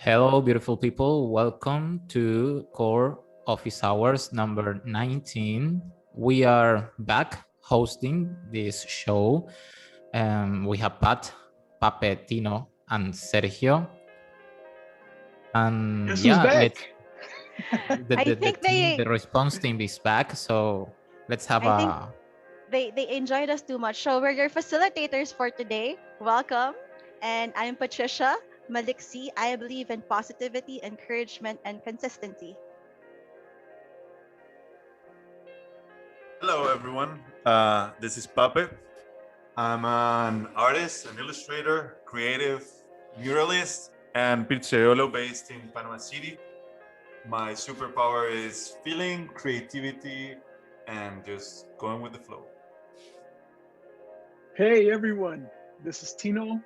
Hello, beautiful people. Welcome to Core Office Hours number 19. We are back hosting this show. We have Pape, Tino, and Sergio. And Guess who's yeah, back? the response team is back. So let's have I think a they enjoyed us too much. So we're your facilitators for today. Welcome. And I'm Patricia Maliksi. I believe in positivity, encouragement, and consistency. Hello, everyone. This is Pape. I'm an artist, an illustrator, creative, muralist, and pizzaiolo based in Panama City. My superpower is feeling, creativity, and just going with the flow. Hey everyone, this is Tino.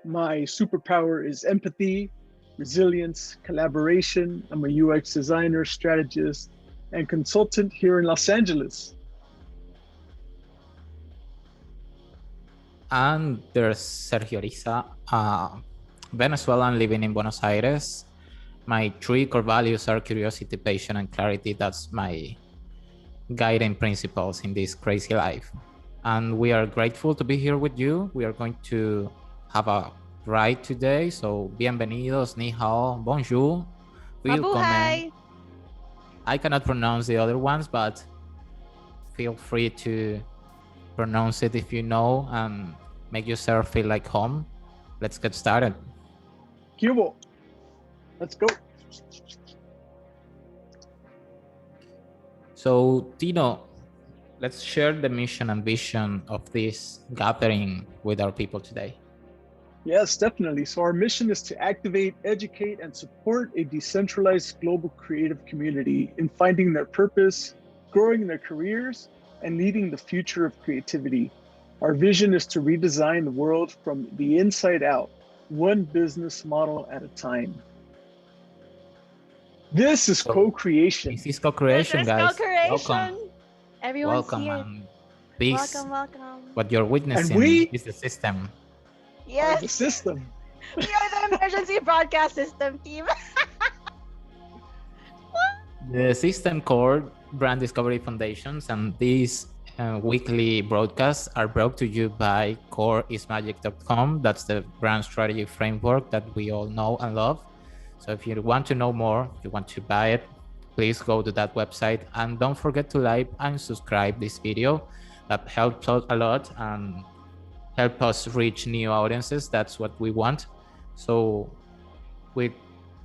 My superpower is empathy, resilience, collaboration. I'm a UX designer, strategist, and consultant here in Los Angeles. And there's Sergio Ariza, Venezuelan living in Buenos Aires. My three core values are curiosity, patience, and clarity. That's my guiding principles in this crazy life. And we are grateful to be here with you. We are going to have a ride today. So, bienvenidos, ni hao, bonjour, welcome. Mabuhay! I cannot pronounce the other ones, but feel free to pronounce it if you know and make yourself feel like home. Let's get started. Cubo, let's go. So, Tino, let's share the mission and vision of this gathering with our people today. Yes, definitely. So our mission is to activate, educate, and support a decentralized global creative community in finding their purpose, growing their careers, and leading the future of creativity. Our vision is to redesign the world from the inside out, one business model at a time. This is co-creation. This is co-creation, This is guys. co-creation. Welcome. Everyone's Welcome here. and peace. Welcome. What you're witnessing we- is the system. Yes, The system. we are the emergency broadcast system team. The System Core Brand Discovery Foundations and these weekly broadcasts are brought to you by coreismagic.com. That's the brand strategy framework that we all know and love. So if you want to know more, if you want to buy it, please go to that website and don't forget to like and subscribe this video. That helps us a lot and help us reach new audiences. That's what we want. So with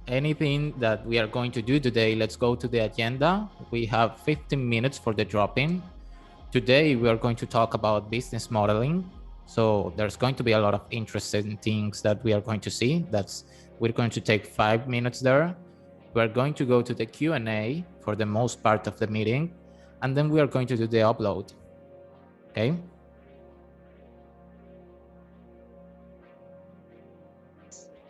anything that we are going to do today, let's go to the agenda. We have 15 minutes for the drop-in. Today, we are going to talk about business modeling. So there's going to be a lot of interesting things that we are going to see. We're going to take 5 minutes there. We're going to go to the Q&A for the most part of the meeting, and then we are going to do the upload. Okay?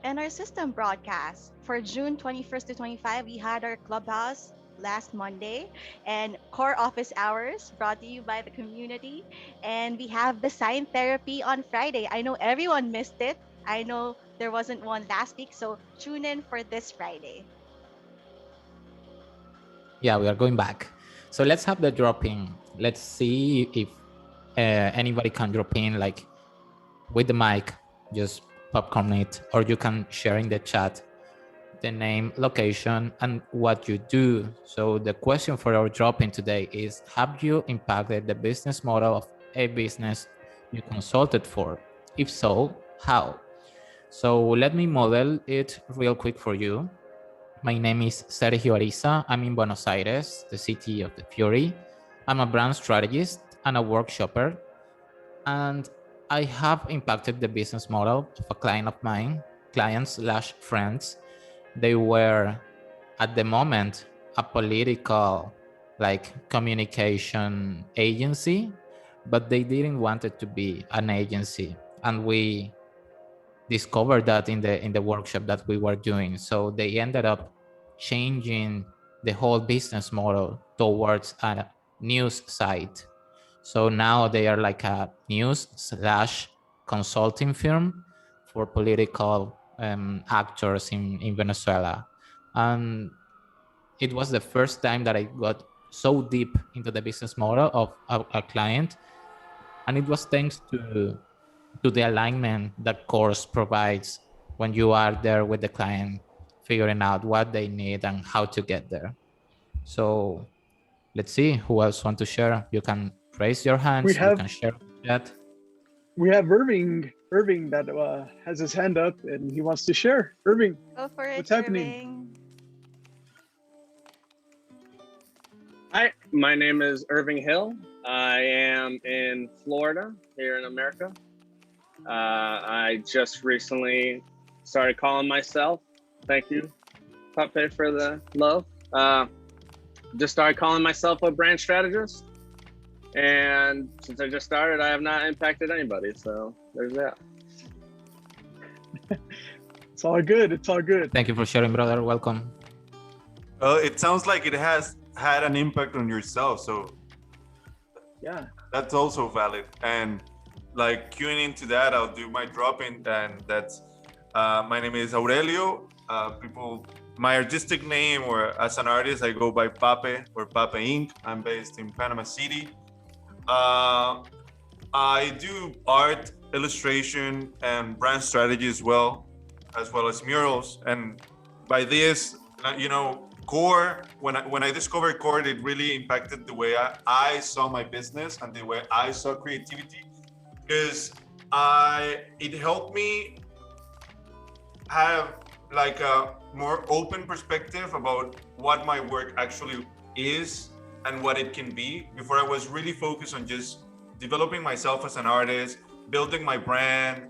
And our system broadcast for June 21st to 25, we had our clubhouse last Monday and core office hours brought to you by the community. And we have the sign therapy on Friday. I know everyone missed it. I know there wasn't one last week, so tune in for this Friday. Yeah, we are going back. So let's have the drop in. Let's see if anybody can drop in like with the mic, just popcorn it, or you can share in the chat the name, location, and what you do. So the question for our drop-in today is, have you impacted the business model of a business you consulted for? If so, how? So let me model it real quick for you. My name is Sergio Ariza. I'm in Buenos Aires, the city of the Fury. I'm a brand strategist and a workshopper, and I have impacted the business model of a client of mine, clients/friends. They were, at the moment, a political communication agency, but they didn't want it to be an agency. And we discovered that in the workshop that we were doing. So they ended up changing the whole business model towards a news site. So now they are like a news/consulting firm for political actors in Venezuela. And it was the first time that I got so deep into the business model of a client. And it was thanks to the alignment that course provides when you are there with the client, figuring out what they need and how to get there. So let's see who else want to share. You can raise your We hands, you have can share chat. Irving that has his hand up and he wants to share. Irving, Go for it, what's happening? Irving. Hi, my name is Irving Hill. I am in Florida, here in America. I just recently started calling myself. Thank you, Pape, for the love. Just started calling myself a brand strategist. And since I just started, I have not impacted anybody. So there's that. It's all good. It's all good. Thank you for sharing, brother. Welcome. It sounds like it has had an impact on yourself. So Yeah. that's also valid. And like queuing into that, I'll do my drop in. And that's my name is Aurelio. My artistic name, or as an artist, I go by Pape or Pape Inc. I'm based in Panama City. I do art, illustration, and brand strategy as well as murals. And by this, Core, when I discovered Core, it really impacted the way I saw my business and the way I saw creativity, because it helped me have like a more open perspective about what my work actually is and what it can be. Before, I was really focused on just developing myself as an artist, building my brand,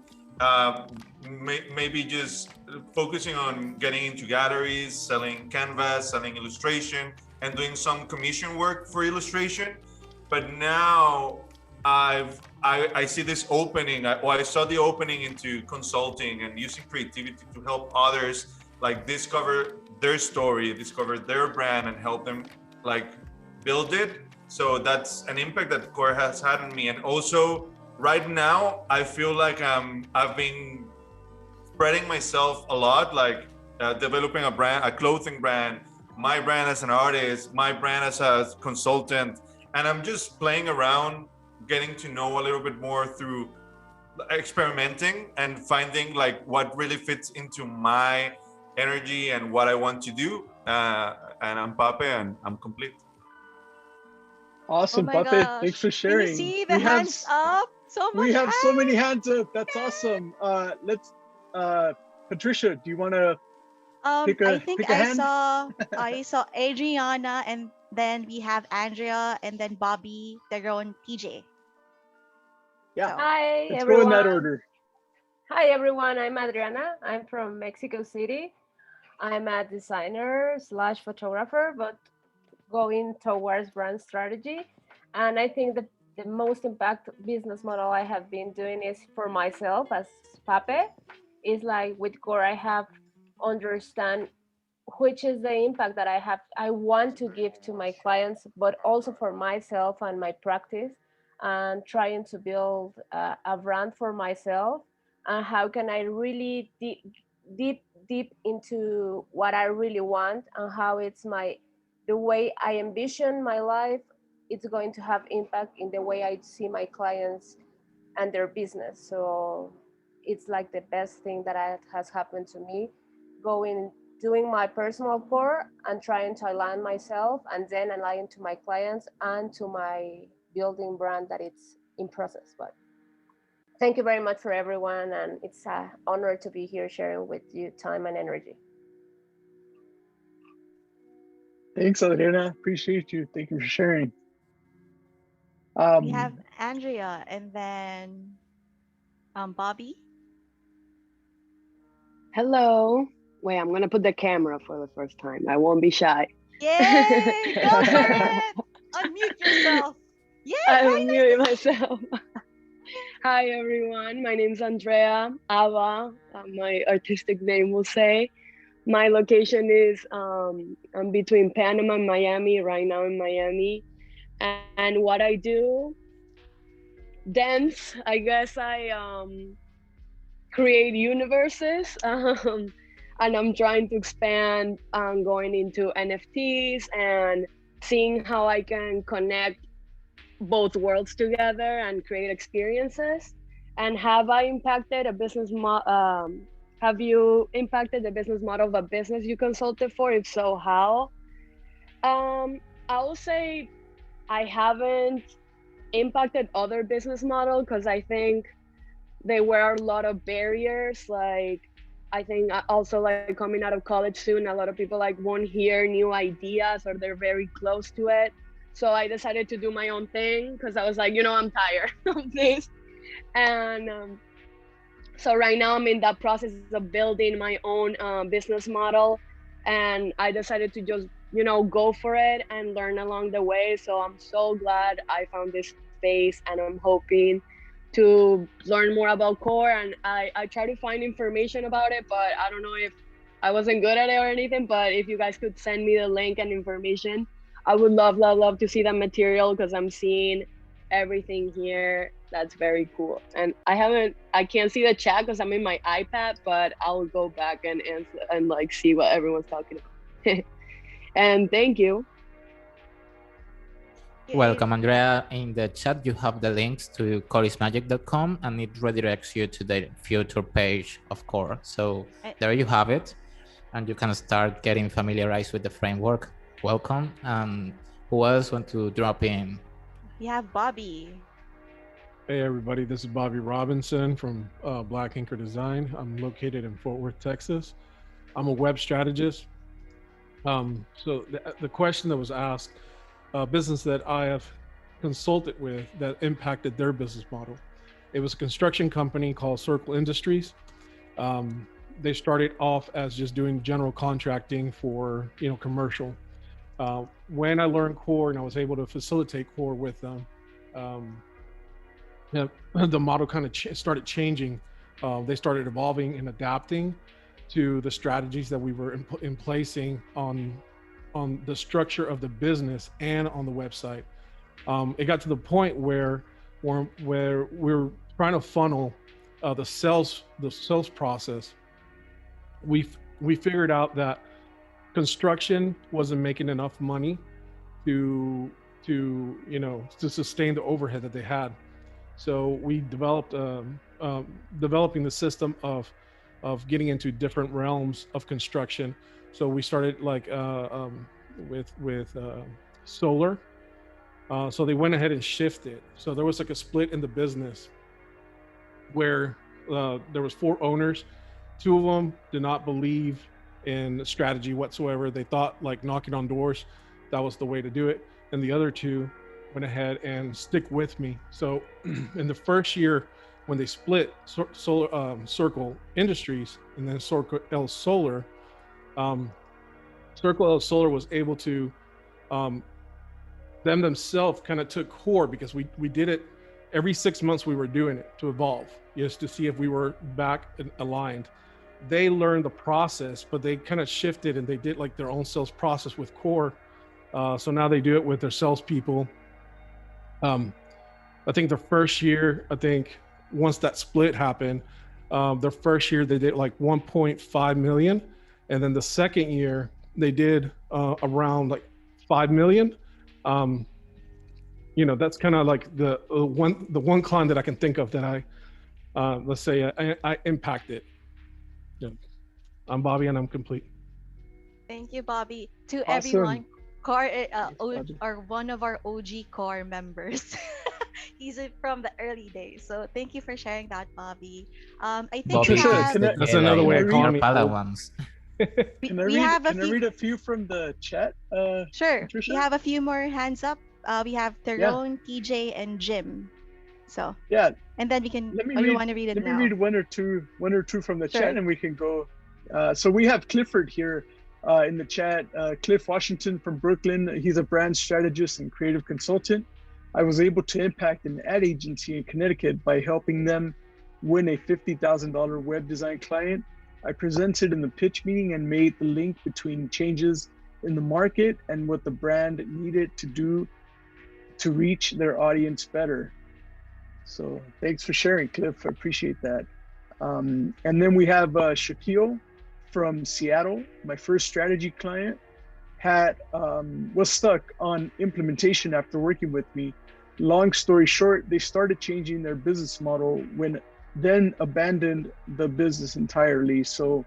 maybe just focusing on getting into galleries, selling canvas, selling illustration, and doing some commission work for illustration. But now I see this opening, I saw the opening into consulting and using creativity to help others like discover their story, discover their brand, and help them like build it. So that's an impact that Core has had on me. And also right now, I feel like I've been spreading myself a lot, like developing a brand, a clothing brand, my brand as an artist, my brand as a consultant. And I'm just playing around, getting to know a little bit more through experimenting and finding like what really fits into my energy and what I want to do. And I'm Pape and I'm complete. Awesome, Oh my Pape. gosh. Thanks for Can sharing. you see the hands up? So much We have so many hands. hands up. That's awesome. Let's Patricia, do you want to pick I a think hand? I saw Adriana, and then we have Andrea, and then Bobby, Daron, TJ. Yeah. So, Hi, Let's everyone. go in that order. Hi, everyone. I'm Adriana. I'm from Mexico City. I'm a designer / photographer, but going towards brand strategy. And I think the most impact business model I have been doing is for myself as Pape. Is like with Core, I have understand which is the impact that I want to give to my clients, but also for myself and my practice, and trying to build a brand for myself. And how can I really deep into what I really want, and how it's the way I envision my life, it's going to have impact in the way I see my clients and their business. So it's like the best thing that has happened to me, doing my personal core and trying to align myself, and then align to my clients and to my building brand that it's in process. But thank you very much for everyone, and it's an honor to be here sharing with you time and energy. Thanks, Adriana. Appreciate you. Thank you for sharing. we have Andrea, and then Bobby. Hello. Wait, I'm gonna put the camera for the first time. I won't be shy. Yay! Go for it! Unmute yourself. Yay! I'm muting myself. Hi everyone. My name's Andrea Ava. My artistic name will say. My location is I'm between Panama and Miami. Right now in Miami, and what I do, dance. I guess I create universes. And I'm trying to expand on going into NFTs and seeing how I can connect both worlds together and create experiences. And have I impacted a have you impacted the business model of a business you consulted for? If so, how? I will say I haven't impacted other business model because I think there were a lot of barriers. Like I think also like coming out of college soon, a lot of people like won't hear new ideas or they're very close to it. So I decided to do my own thing because I was like, I'm tired of this. And so right now I'm in that process of building my own business model. And I decided to just, go for it and learn along the way. So I'm so glad I found this space and I'm hoping to learn more about core. And I try to find information about it, but I don't know if I wasn't good at it or anything, but if you guys could send me the link and information, I would love to see that material because I'm seeing everything here. That's very cool. And I can't see the chat because I'm in my iPad, but I'll go back and answer and like see what everyone's talking about. And thank you. Welcome, Andrea. In the chat, you have the links to coreismagic.com and it redirects you to the future page of Core. So there you have it. And you can start getting familiarized with the framework. Welcome. Who else want to drop in? We have Bobby. Hey everybody, this is Bobby Robinson from Black Inker Design. I'm located in Fort Worth, Texas. I'm a web strategist. So the question that was asked, a business that I have consulted with that impacted their business model. It was a construction company called Circle Industries. They started off as just doing general contracting for, commercial. When I learned core and I was able to facilitate core with them, the model kind of started changing. They started evolving and adapting to the strategies that we were in placing on the structure of the business and on the website. It got to the point where we're trying to funnel the sales process. We figured out that construction wasn't making enough money to sustain the overhead that they had. So we developed developing the system of getting into different realms of construction. So we started like with solar. So they went ahead and shifted. So there was like a split in the business where there was 4 owners. 2 of them did not believe in strategy whatsoever. They thought like knocking on doors, that was the way to do it. And the other 2 went ahead and stick with me. So in the first year when they split Circle Industries and then Circle L Solar, Circle L Solar was able to, themselves kind of took core because we did it every 6 months. We were doing it to evolve, just to see if we were back and aligned. They learned the process, but they kind of shifted and they did like their own sales process with core. So now they do it with their salespeople. I think the first year, once that split happened, their first year they did like 1.5 million. And then the second year they did around like 5 million. That's kind of like the one client that I can think of that I impacted. Yeah. I'm Bobby and I'm complete. Thank you, Bobby. To Awesome. everyone, Core are one of our OG Core members. He's from the early days. So thank you for sharing that, Bobby. I think Bobby we Patricia, have That's another way of calling me. Padawans. Can I we read? have a Can I few. read a few from the chat? Sure. Patricia? We have a few more hands up. We have Tyrone, TJ, and Jim. So Yeah. and then we can. Let me you read- want to read it Let now? me read one or two from the Sure. chat, and we can go. So we have Clifford here in the chat. Cliff Washington from Brooklyn. He's a brand strategist and creative consultant. I was able to impact an ad agency in Connecticut by helping them win a $50,000 web design client. I presented in the pitch meeting and made the link between changes in the market and what the brand needed to do to reach their audience better. So thanks for sharing, Cliff. I appreciate that. And then we have Shaquille from Seattle, my first strategy client, was stuck on implementation after working with me. Long story short, they started changing their business model then abandoned the business entirely. So,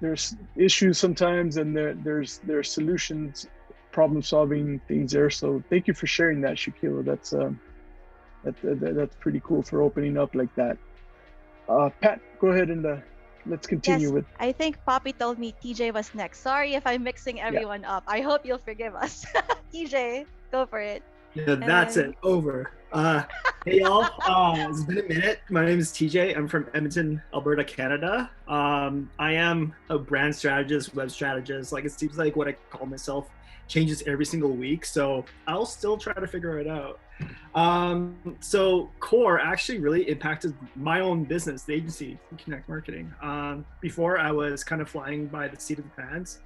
there's issues sometimes, and there's solutions, problem solving things there. So thank you for sharing that, Shaquille. That's pretty cool for opening up like that. Pat, go ahead and let's continue Yes, with. I think Poppy told me TJ was next. Sorry if I'm mixing everyone up. I hope you'll forgive us. TJ, go for it. Yeah, that's then- it. Over. Hey y'all. It's been a minute. My name is TJ. I'm from Edmonton, Alberta, Canada. I am a brand strategist, web strategist. Like, it seems like what I call myself changes every single week. So I'll still try to figure it out. So Core actually really impacted my own business, the agency, Connect Marketing. Before, I was kind of flying by the seat of the pants,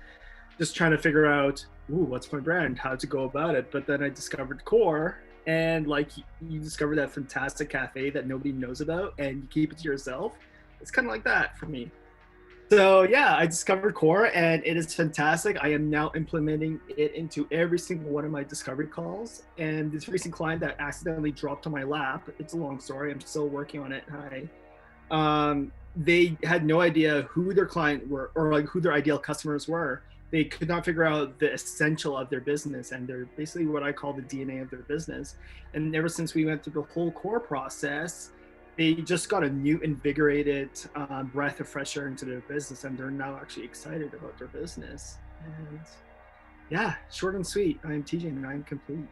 just trying to figure out, what's my brand, how to go about it. But then I discovered Core, and like, you discover that fantastic cafe that nobody knows about and you keep it to yourself. It's kind of like that for me. So yeah, I discovered Core and it is fantastic. I am now implementing it into every single one of my discovery calls. And this recent client that accidentally dropped on my lap, it's a long story, I'm still working on it. They had no idea who their client were, or like who their ideal customers were. They could not figure out the essential of their business, and they're basically what I call the DNA of their business. And ever since we went through the whole Core process, they just got a new invigorated breath of fresh air into their business, and they're now actually excited about their business. And yeah, short and sweet. I am TJ and I am complete.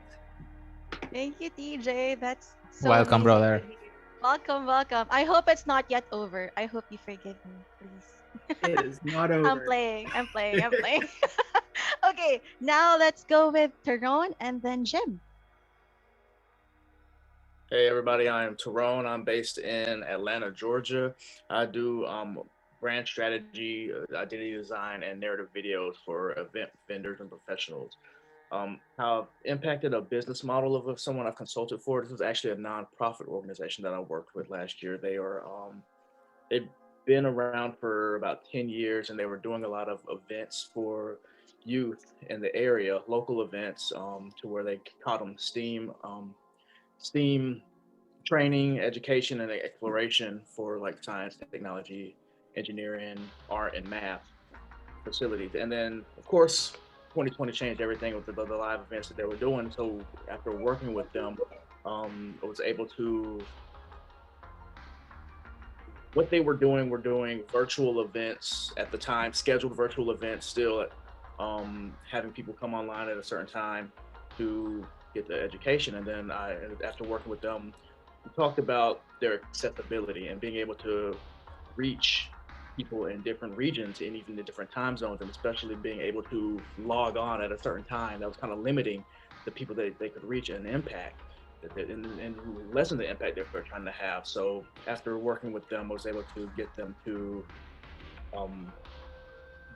Thank you, TJ. That's so Welcome, amazing brother. to hear. Welcome. I hope it's not yet over. I hope you forgive me, please. It is not over. I'm playing. Okay, now let's go with Tyrone and then Jim. Hey everybody, I am Tyrone. I'm based in Atlanta, Georgia. I do brand strategy, identity design, and narrative videos for event vendors and professionals. How I've impacted a business model of someone I've consulted for. This was actually a nonprofit organization that I worked with last year. They've been around for about 10 years, and they were doing a lot of events for youth in the area, local events, to where they taught them STEAM training, education, and exploration for like science, technology, engineering, art, and math facilities. And then, of course, 2020 changed everything with the live events that they were doing. So after working with them, I was able to, what they were doing virtual events at the time, scheduled virtual events still, having people come online at a certain time to get the education. And then after working with them, we talked about their accessibility and being able to reach people in different regions and even in different time zones, and especially being able to log on at a certain time. That was kind of limiting the people that they could reach and impact, and lessen the impact that they're trying to have. So after working with them, I was able to get them to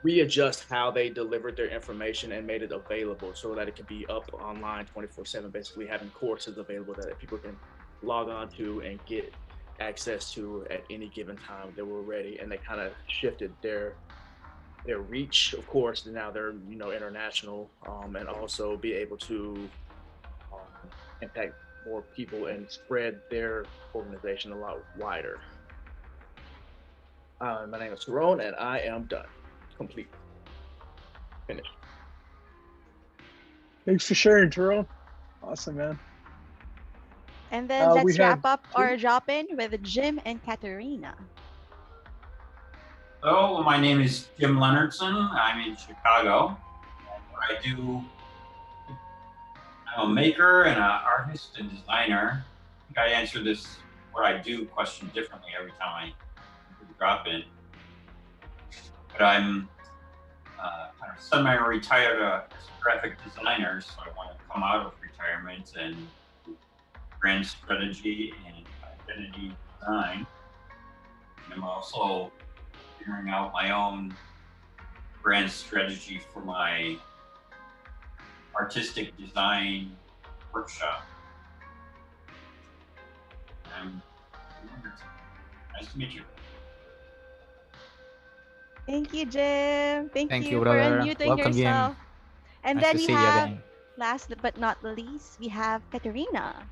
readjust how they delivered their information and made it available so that it could be up online 24/7, basically having courses available that people can log on to and get access to at any given time they were ready. And they kind of shifted their reach, of course. Now they're international, and also be able to impact more people and spread their organization a lot wider. My name is Tyrone, and I am done. Complete. Finished. Thanks for sharing, Tyrone. Awesome, man. And then we let's have wrap up Jim. our drop in with Jim and Katerina. Hello, my name is Jim Leonardson. I'm in Chicago. What I do, I'm a maker and an artist and designer. I think I answer this what I do question differently every time I drop in. But I'm kind of semi-retired as a graphic designer, so I want to come out of retirement and do brand strategy and identity design. And I'm also figuring out my own brand strategy for my artistic design workshop. I'm nice to meet you. Thank you, Jim. Thank Thank you, you for brother. unmuting Welcome, Jim. yourself. And Nice then to we see you have, again. last but not least, we have Katerina.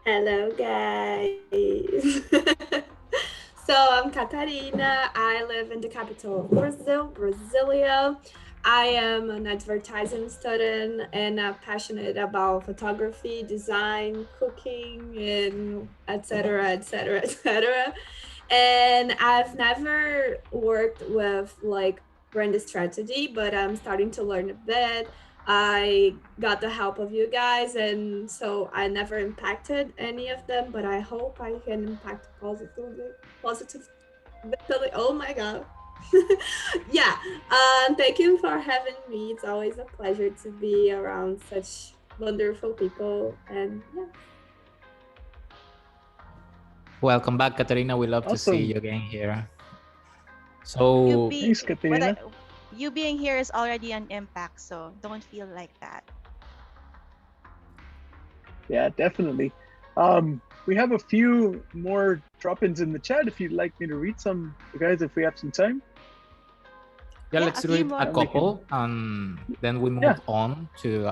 Hello, guys. So I'm Catarina. I live in the capital of Brazil, Brasilia. I am an advertising student and passionate about photography, design, cooking, and etc., etc., etc. And I've never worked with like brand strategy, but I'm starting to learn a bit. I got the help of you guys, and so I never impacted any of them, but I hope I can impact positively. Oh my god. Yeah. Thank you for having me. It's always a pleasure to be around such wonderful people, and yeah. Welcome back, Katarina. We love to see Awesome. you again here. So Thanks, Katerina. You being here is already an impact, so don't feel like that. Yeah, definitely. We have a few more drop-ins in the chat if you'd like me to read some, guys, if we have some time. yeah, Yeah, let's a few read more. a And we couple, and then we move Yeah. on to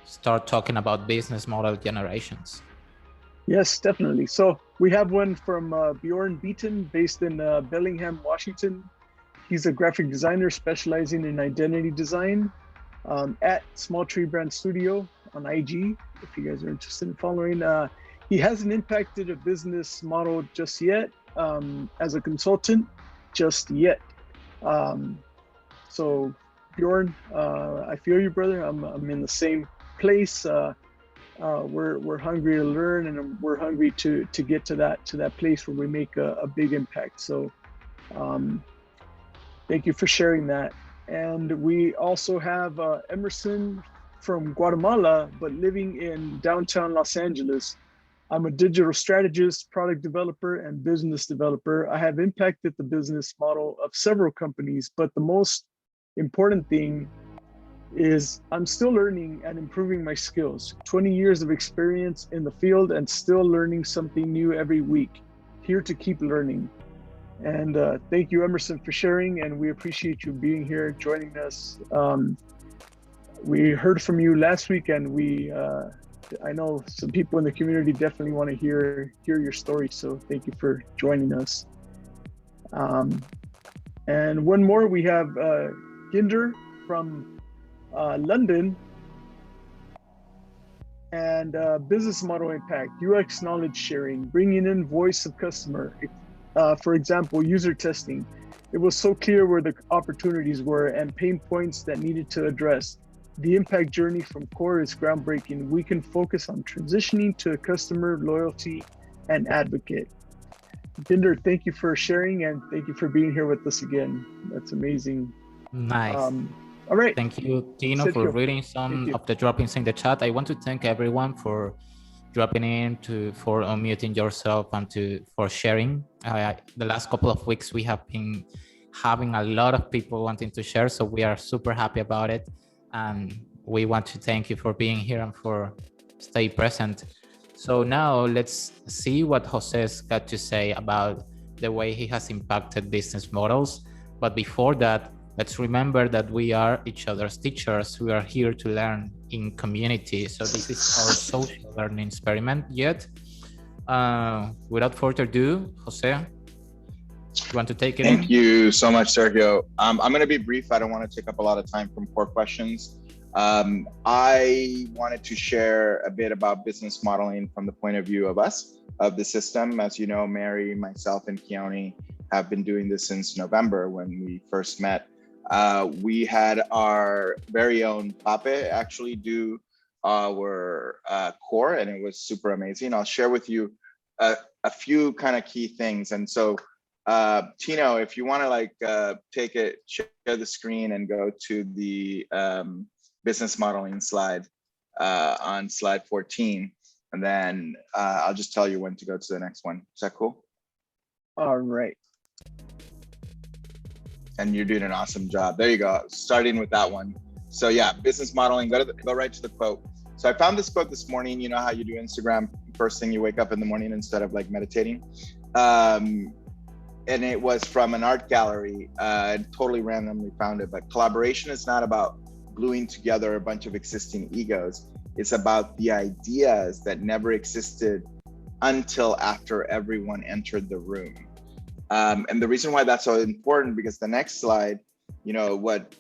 start talking about business model generations. Yes, definitely. So we have one from Bjorn Beaton, based in Bellingham, Washington. He's a graphic designer specializing in identity design at Small Tree Brand Studio on IG, if you guys are interested in following. He hasn't impacted a business model just yet as a consultant, just yet. So Bjorn, I feel you, brother. I'm in the same place. We're hungry to learn, and we're hungry to get to that place where we make a big impact. So thank you for sharing that. And we also have Emerson from Guatemala, but living in downtown Los Angeles. I'm a digital strategist, product developer, and business developer. I have impacted the business model of several companies, but the most important thing is I'm still learning and improving my skills. 20 years of experience in the field and still learning something new every week. Here to keep learning. And thank you, Emerson, for sharing, and we appreciate you being here, joining us. We heard from you last week, and I know some people in the community definitely want to hear your story, so thank you for joining us. And one more, we have Ginder from London, and business model impact, UX knowledge sharing, bringing in voice of customer. For example, user testing. It was so clear where the opportunities were and pain points that needed to address. The impact journey from core is groundbreaking. We can focus on transitioning to customer loyalty and advocate. Ginder, thank you for sharing, and thank you for being here with us again. That's amazing. Nice. All right. Thank you, Tino, for Sergio, reading some of the droppings in the chat. I want to thank everyone for dropping in, for unmuting yourself, and for sharing. The last couple of weeks, we have been having a lot of people wanting to share, so we are super happy about it. And we want to thank you for being here and for stay present. So now let's see what Jose's got to say about the way he has impacted business models. But before that, let's remember that we are each other's teachers. We are here to learn in community. So this is our social learning experiment yet. Without further ado, Jose, you want to take it in? Thank you so much, Sergio. I'm going to be brief. I don't want to take up a lot of time from core questions. I wanted to share a bit about business modeling from the point of view of us, of the system. As you know, Mary, myself, and Keone have been doing this since November when we first met. We had our very own Pape actually do our core, and it was super amazing. I'll share with you a few kind of key things. And so, Tino, if you want to take it, share the screen and go to the business modeling slide on slide 14, and then I'll just tell you when to go to the next one. Is that cool? All right. And you're doing an awesome job. There you go. Starting with that one. So yeah, business modeling. Go right to the quote. So I found this quote this morning. You know how you do Instagram first thing you wake up in the morning instead of like meditating. And it was from an art gallery. Totally randomly found it, but collaboration is not about gluing together a bunch of existing egos. It's about the ideas that never existed until after everyone entered the room. And the reason why that's so important, because the next slide, you know, what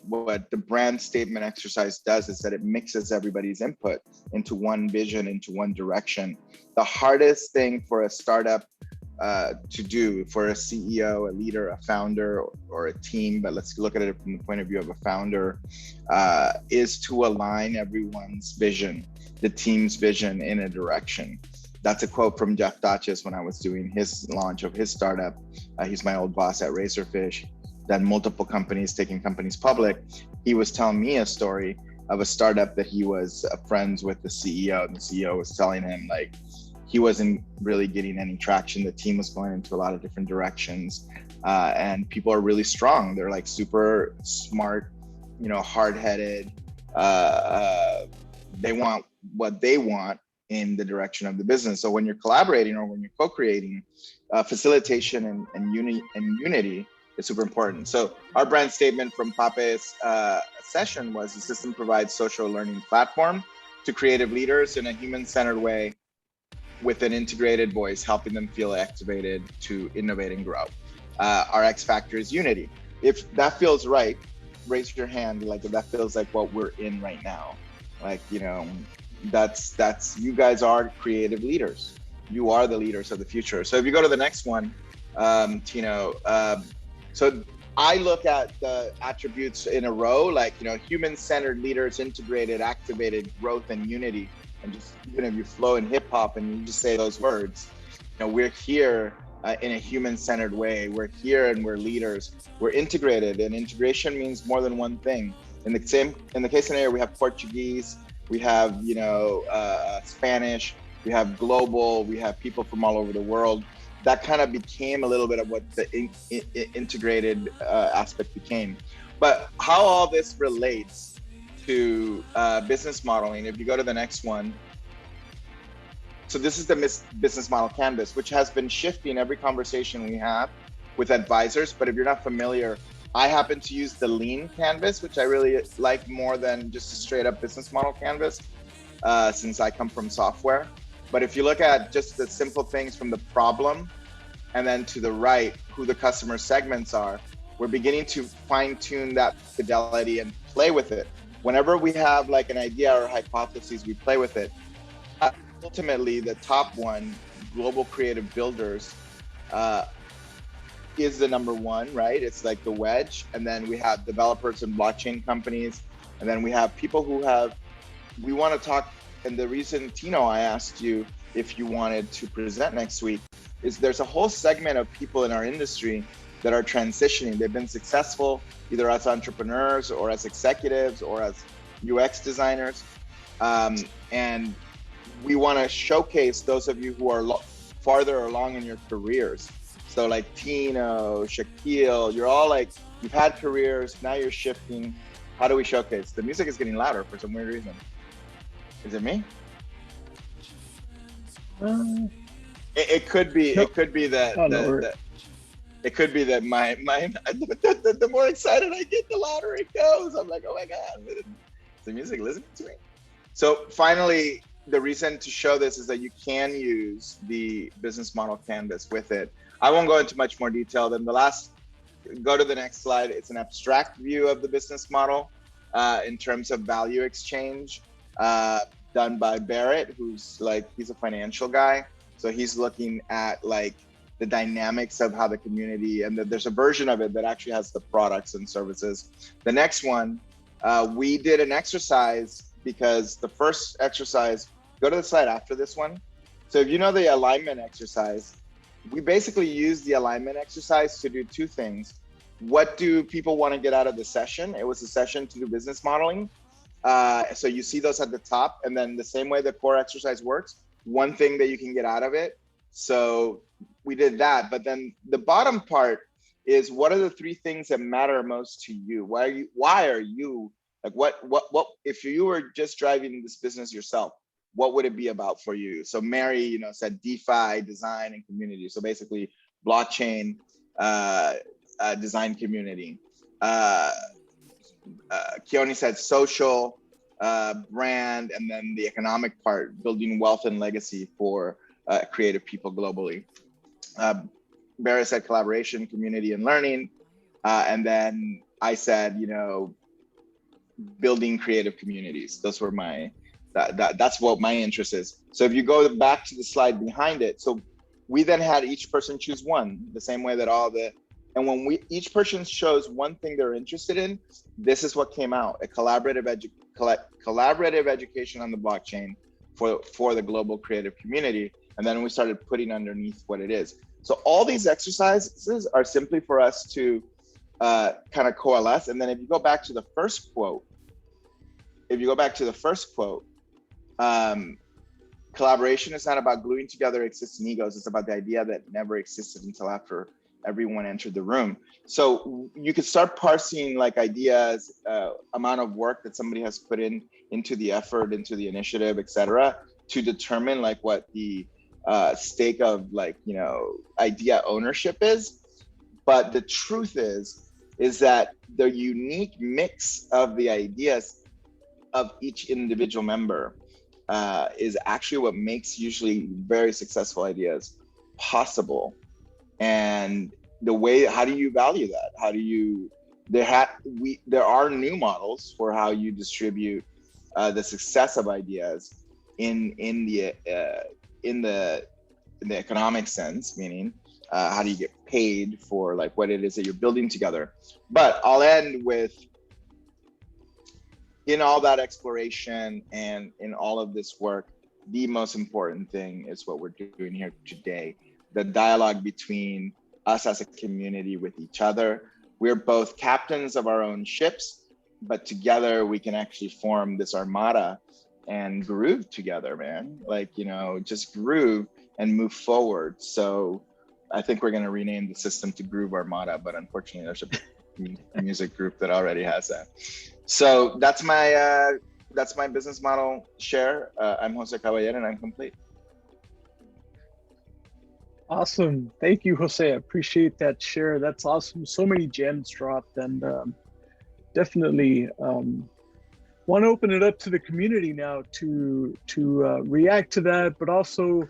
the brand statement exercise does is that it mixes everybody's input into one vision, into one direction. The hardest thing for a startup to do, for a CEO, a leader, a founder, or a team, but let's look at it from the point of view of a founder, is to align everyone's vision, the team's vision, in a direction. That's a quote from Jeff Dachis when I was doing his launch of his startup. He's my old boss at Razorfish, done multiple companies, taking companies public. He was telling me a story of a startup that he was friends with the CEO, and the CEO was telling him like he wasn't really getting any traction. The team was going into a lot of different directions, and people are really strong. They're like super smart, you know, hard-headed. They want what they want in the direction of the business. So when you're collaborating or when you're co-creating, facilitation and unity is super important. So our brand statement from Pape's session was: the system provides social learning platform to creative leaders in a human-centered way, with an integrated voice, helping them feel activated to innovate and grow. Our X factor is unity. If that feels right, raise your hand. Like if that feels like what we're in right now, like, you know, that's you guys are creative leaders. You are the leaders of the future. So if you go to the next one, Tino, so I look at the attributes in a row, like, you know, human-centered leaders, integrated, activated, growth, and unity. And just even if you flow in hip hop and you just say those words, you know, we're here in a human-centered way. We're here and we're leaders. We're integrated, and integration means more than one thing. In the case scenario, we have Portuguese, we have, you know, Spanish, we have global, we have people from all over the world. That kind of became a little bit of what the integrated aspect became. But how all this relates to business modeling, if you go to the next one. So this is the business model canvas, which has been shifting every conversation we have with advisors. But if you're not familiar, I happen to use the lean canvas, which I really like more than just a straight up business model canvas, since I come from software. But if you look at just the simple things from the problem, and then to the right, who the customer segments are, we're beginning to fine tune that fidelity and play with it. Whenever we have like an idea or hypothesis, we play with it. Ultimately, the top one, global creative builders, is the number one, right? It's like the wedge. And then we have developers and blockchain companies. And then we have people who we want to talk. And the reason, Tino, I asked you if you wanted to present next week is there's a whole segment of people in our industry that are transitioning. They've been successful either as entrepreneurs or as executives or as UX designers. And we want to showcase those of you who are farther along in your careers. So like Tino, Shaquille, you're all like, you've had careers, now you're shifting. How do we showcase? The music is getting louder for some weird reason. Is it me? It could be. Nope. It could be that. It could be that the more excited I get, the louder it goes. I'm like, oh my God, is the music listening to me? So finally, the reason to show this is that you can use the business model canvas with it. I won't go into much more detail than go to the next slide. It's an abstract view of the business model in terms of value exchange done by Barrett, who's like, he's a financial guy. So he's looking at like the dynamics of how the community, and there's a version of it that actually has the products and services. The next one, we did an exercise because the first exercise, go to the slide after this one. So if you know the alignment exercise, we basically use the alignment exercise to do two things. What do people want to get out of the session? It was a session to do business modeling. So you see those at the top, and then the same way the core exercise works, one thing that you can get out of it. So we did that, but then the bottom part is, what are the three things that matter most to you? Why are you Like what if you were just driving this business yourself, what would it be about for you? So Mary, said DeFi, design, and community. So basically blockchain, design, community. Keone said social, brand, and then the economic part, building wealth and legacy for creative people globally. Barra said collaboration, community, and learning. And then I said, building creative communities. Those were that's what my interest is. So if you go back to the slide behind it, so we then had each person choose one, the same way that and when each person chose one thing they're interested in, this is what came out: a collaborative education on the blockchain for the global creative community. And then we started putting underneath what it is. So all these exercises are simply for us to kind of coalesce. And then if you go back to the first quote, collaboration is not about gluing together existing egos. It's about the idea that never existed until after everyone entered the room. So you could start parsing like ideas, amount of work that somebody has put into the effort, into the initiative, etc., to determine like what the stake of idea ownership is. But the truth is that the unique mix of the ideas of each individual member is actually what makes usually very successful ideas possible. And how do you value that? How do you, there are new models for how you distribute the success of ideas in the economic sense, meaning how do you get paid for like what it is that you're building together. But I'll end with, in all that exploration and in all of this work, the most important thing is what we're doing here today: the dialogue between us as a community with each other. We're both captains of our own ships, but together we can actually form this armada and groove together, man. Just groove and move forward. So I think we're going to rename the system to Groove Armada, but unfortunately there's a music group that already has that. So that's my business model share. I'm Jose Caballero and I'm complete. Awesome. Thank you, Jose. I appreciate that share. That's awesome. So many gems dropped, and definitely want to open it up to the community now to react to that, but also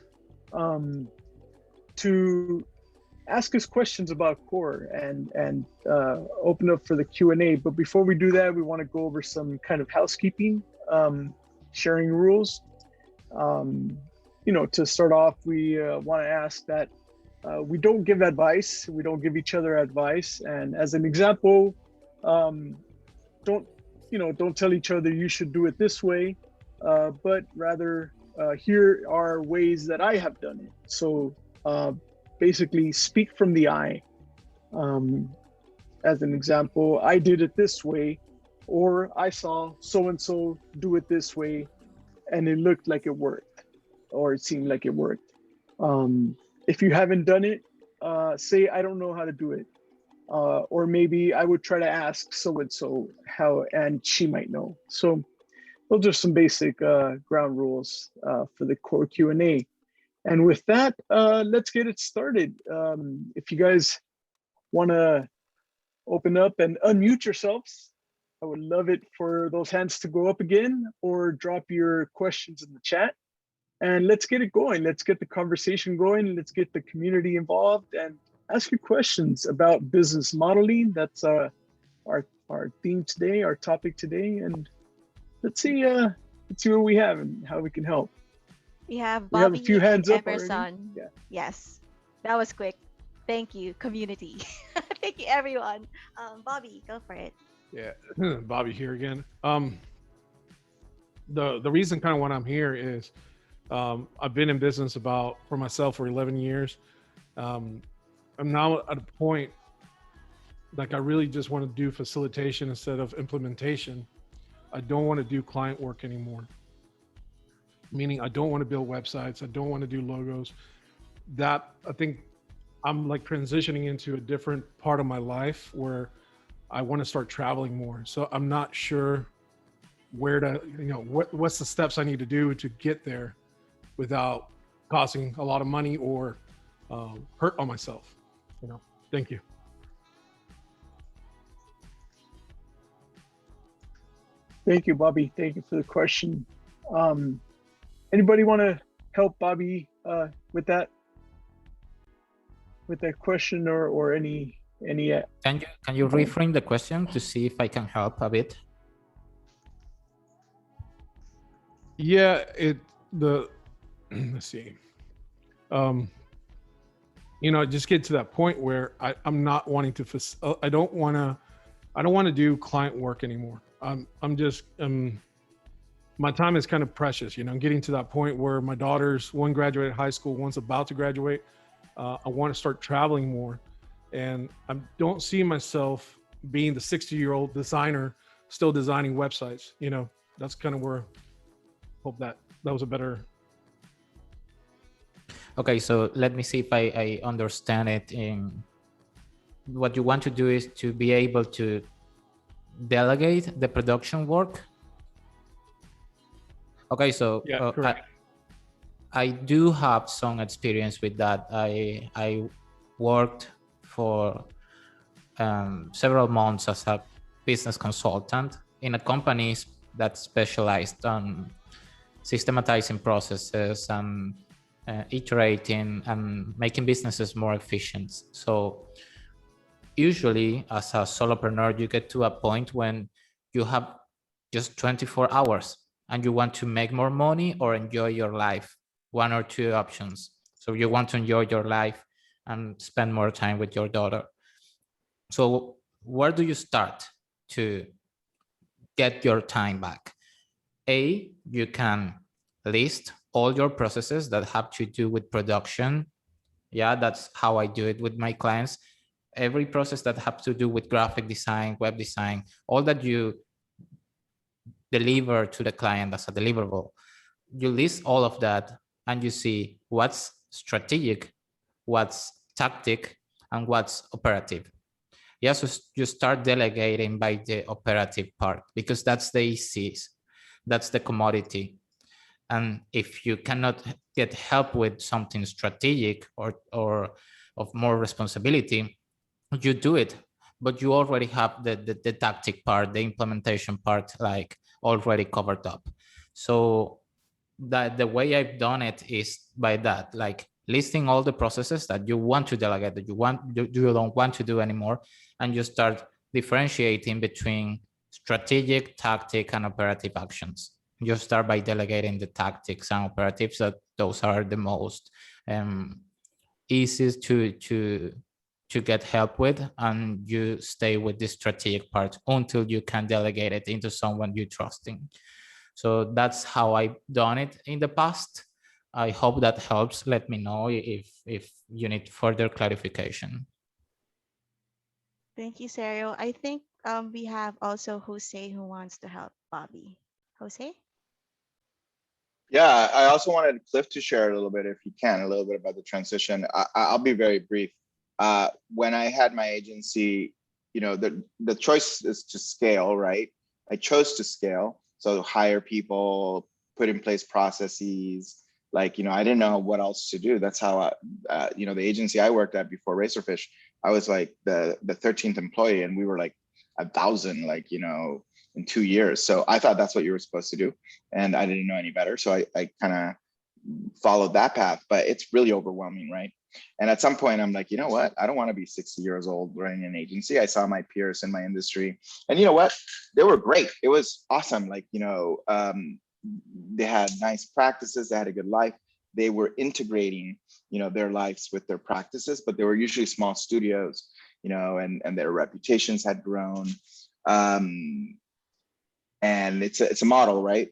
to ask us questions about core and open up for the Q&A. But before we do that, we want to go over some kind of housekeeping, sharing rules. To start off, we want to ask that we don't give advice. We don't give each other advice. And as an example, don't tell each other you should do it this way, but rather here are ways that I have done it. So basically speak from the I. As an example, I did it this way, or I saw so-and-so do it this way, and it looked like it worked, or it seemed like it worked. If you haven't done it, say, I don't know how to do it. Or maybe I would try to ask so-and-so how, and she might know. So those are some basic ground rules for the core Q&A. And with that, let's get it started. If you guys want to open up and unmute yourselves, I would love it for those hands to go up again, or drop your questions in the chat. And let's get it going. Let's get the conversation going. Let's get the community involved and ask your questions about business modeling. That's our theme today, our topic today. And let's see what we have and how we can help. We have We have Bobby a few hands and up already. Emerson. Yeah. Yes, that was quick. Thank you, community. Thank you, everyone. Bobby, go for it. Yeah, Bobby here again. The reason kind of when I'm here is I've been in business for myself for 11 years. I'm now at a point like I really just want to do facilitation instead of implementation. I don't want to do client work anymore. Meaning I don't want to build websites. I don't want to do logos. That I think I'm like transitioning into a different part of my life where I want to start traveling more. So I'm not sure where to, what's the steps I need to do to get there without costing a lot of money or hurt on myself. Thank you. Thank you, Bobby. Thank you for the question. Anybody want to help Bobby with that question or any? Can you reframe the question to see if I can help a bit? Yeah, let's see. Just get to that point where I'm not wanting to. I don't want to do client work anymore. My time is kind of precious. I'm getting to that point where my daughters, one graduated high school, one's about to graduate. I want to start traveling more, and I don't see myself being the 60-year-old designer still designing websites. That's kind of where. Hope that was a better. Okay, so let me see if I understand it. What you want to do is to be able to delegate the production work. Okay, so yeah, correct. I do have some experience with that. I worked for several months as a business consultant in a company that specialized on systematizing processes and iterating and making businesses more efficient. So usually as a solopreneur, you get to a point when you have just 24 hours and you want to make more money or enjoy your life, one or two options. So you want to enjoy your life and spend more time with your daughter. So where do you start to get your time back? You can list all your processes that have to do with production. Yeah, that's how I do it with my clients. Every process that has to do with graphic design, web design, all that you deliver to the client as a deliverable, you list all of that and you see what's strategic, what's tactic, and what's operative. Yeah, so you start delegating by the operative part because that's the easiest, that's the commodity. And if you cannot get help with something strategic or of more responsibility, you do it, but you already have the tactic part, the implementation part, like already covered up. So that the way I've done it is by that, like listing all the processes that you want to delegate, that you don't want to do anymore, and you start differentiating between strategic, tactic, and operative actions. You start by delegating the tactics and operatives, that those are the most easiest to get help with, and you stay with the strategic part until you can delegate it into someone you trusting. So that's how I've done it in the past. I hope that helps. Let me know if you need further clarification. Thank you, Sergio. I think we have also Jose who wants to help Bobby. Jose? Yeah, I also wanted Cliff to share a little bit, if he can, a little bit about the transition. I'll be very brief. When I had my agency, the choice is to scale, right? I chose to scale. So hire people, put in place processes. I didn't know what else to do. That's how, the agency I worked at before Razorfish, I was like the 13th employee, and we were like 1,000, in 2 years. So I thought that's what you were supposed to do, and I didn't know any better. So I kind of followed that path, but it's really overwhelming, right? And at some point I'm like, you know what? I don't want to be 60 years old running an agency. I saw my peers in my industry, and you know what? They were great. It was awesome. They had nice practices. They had a good life. They were integrating, their lives with their practices, but they were usually small studios, and their reputations had grown. And it's a model, right?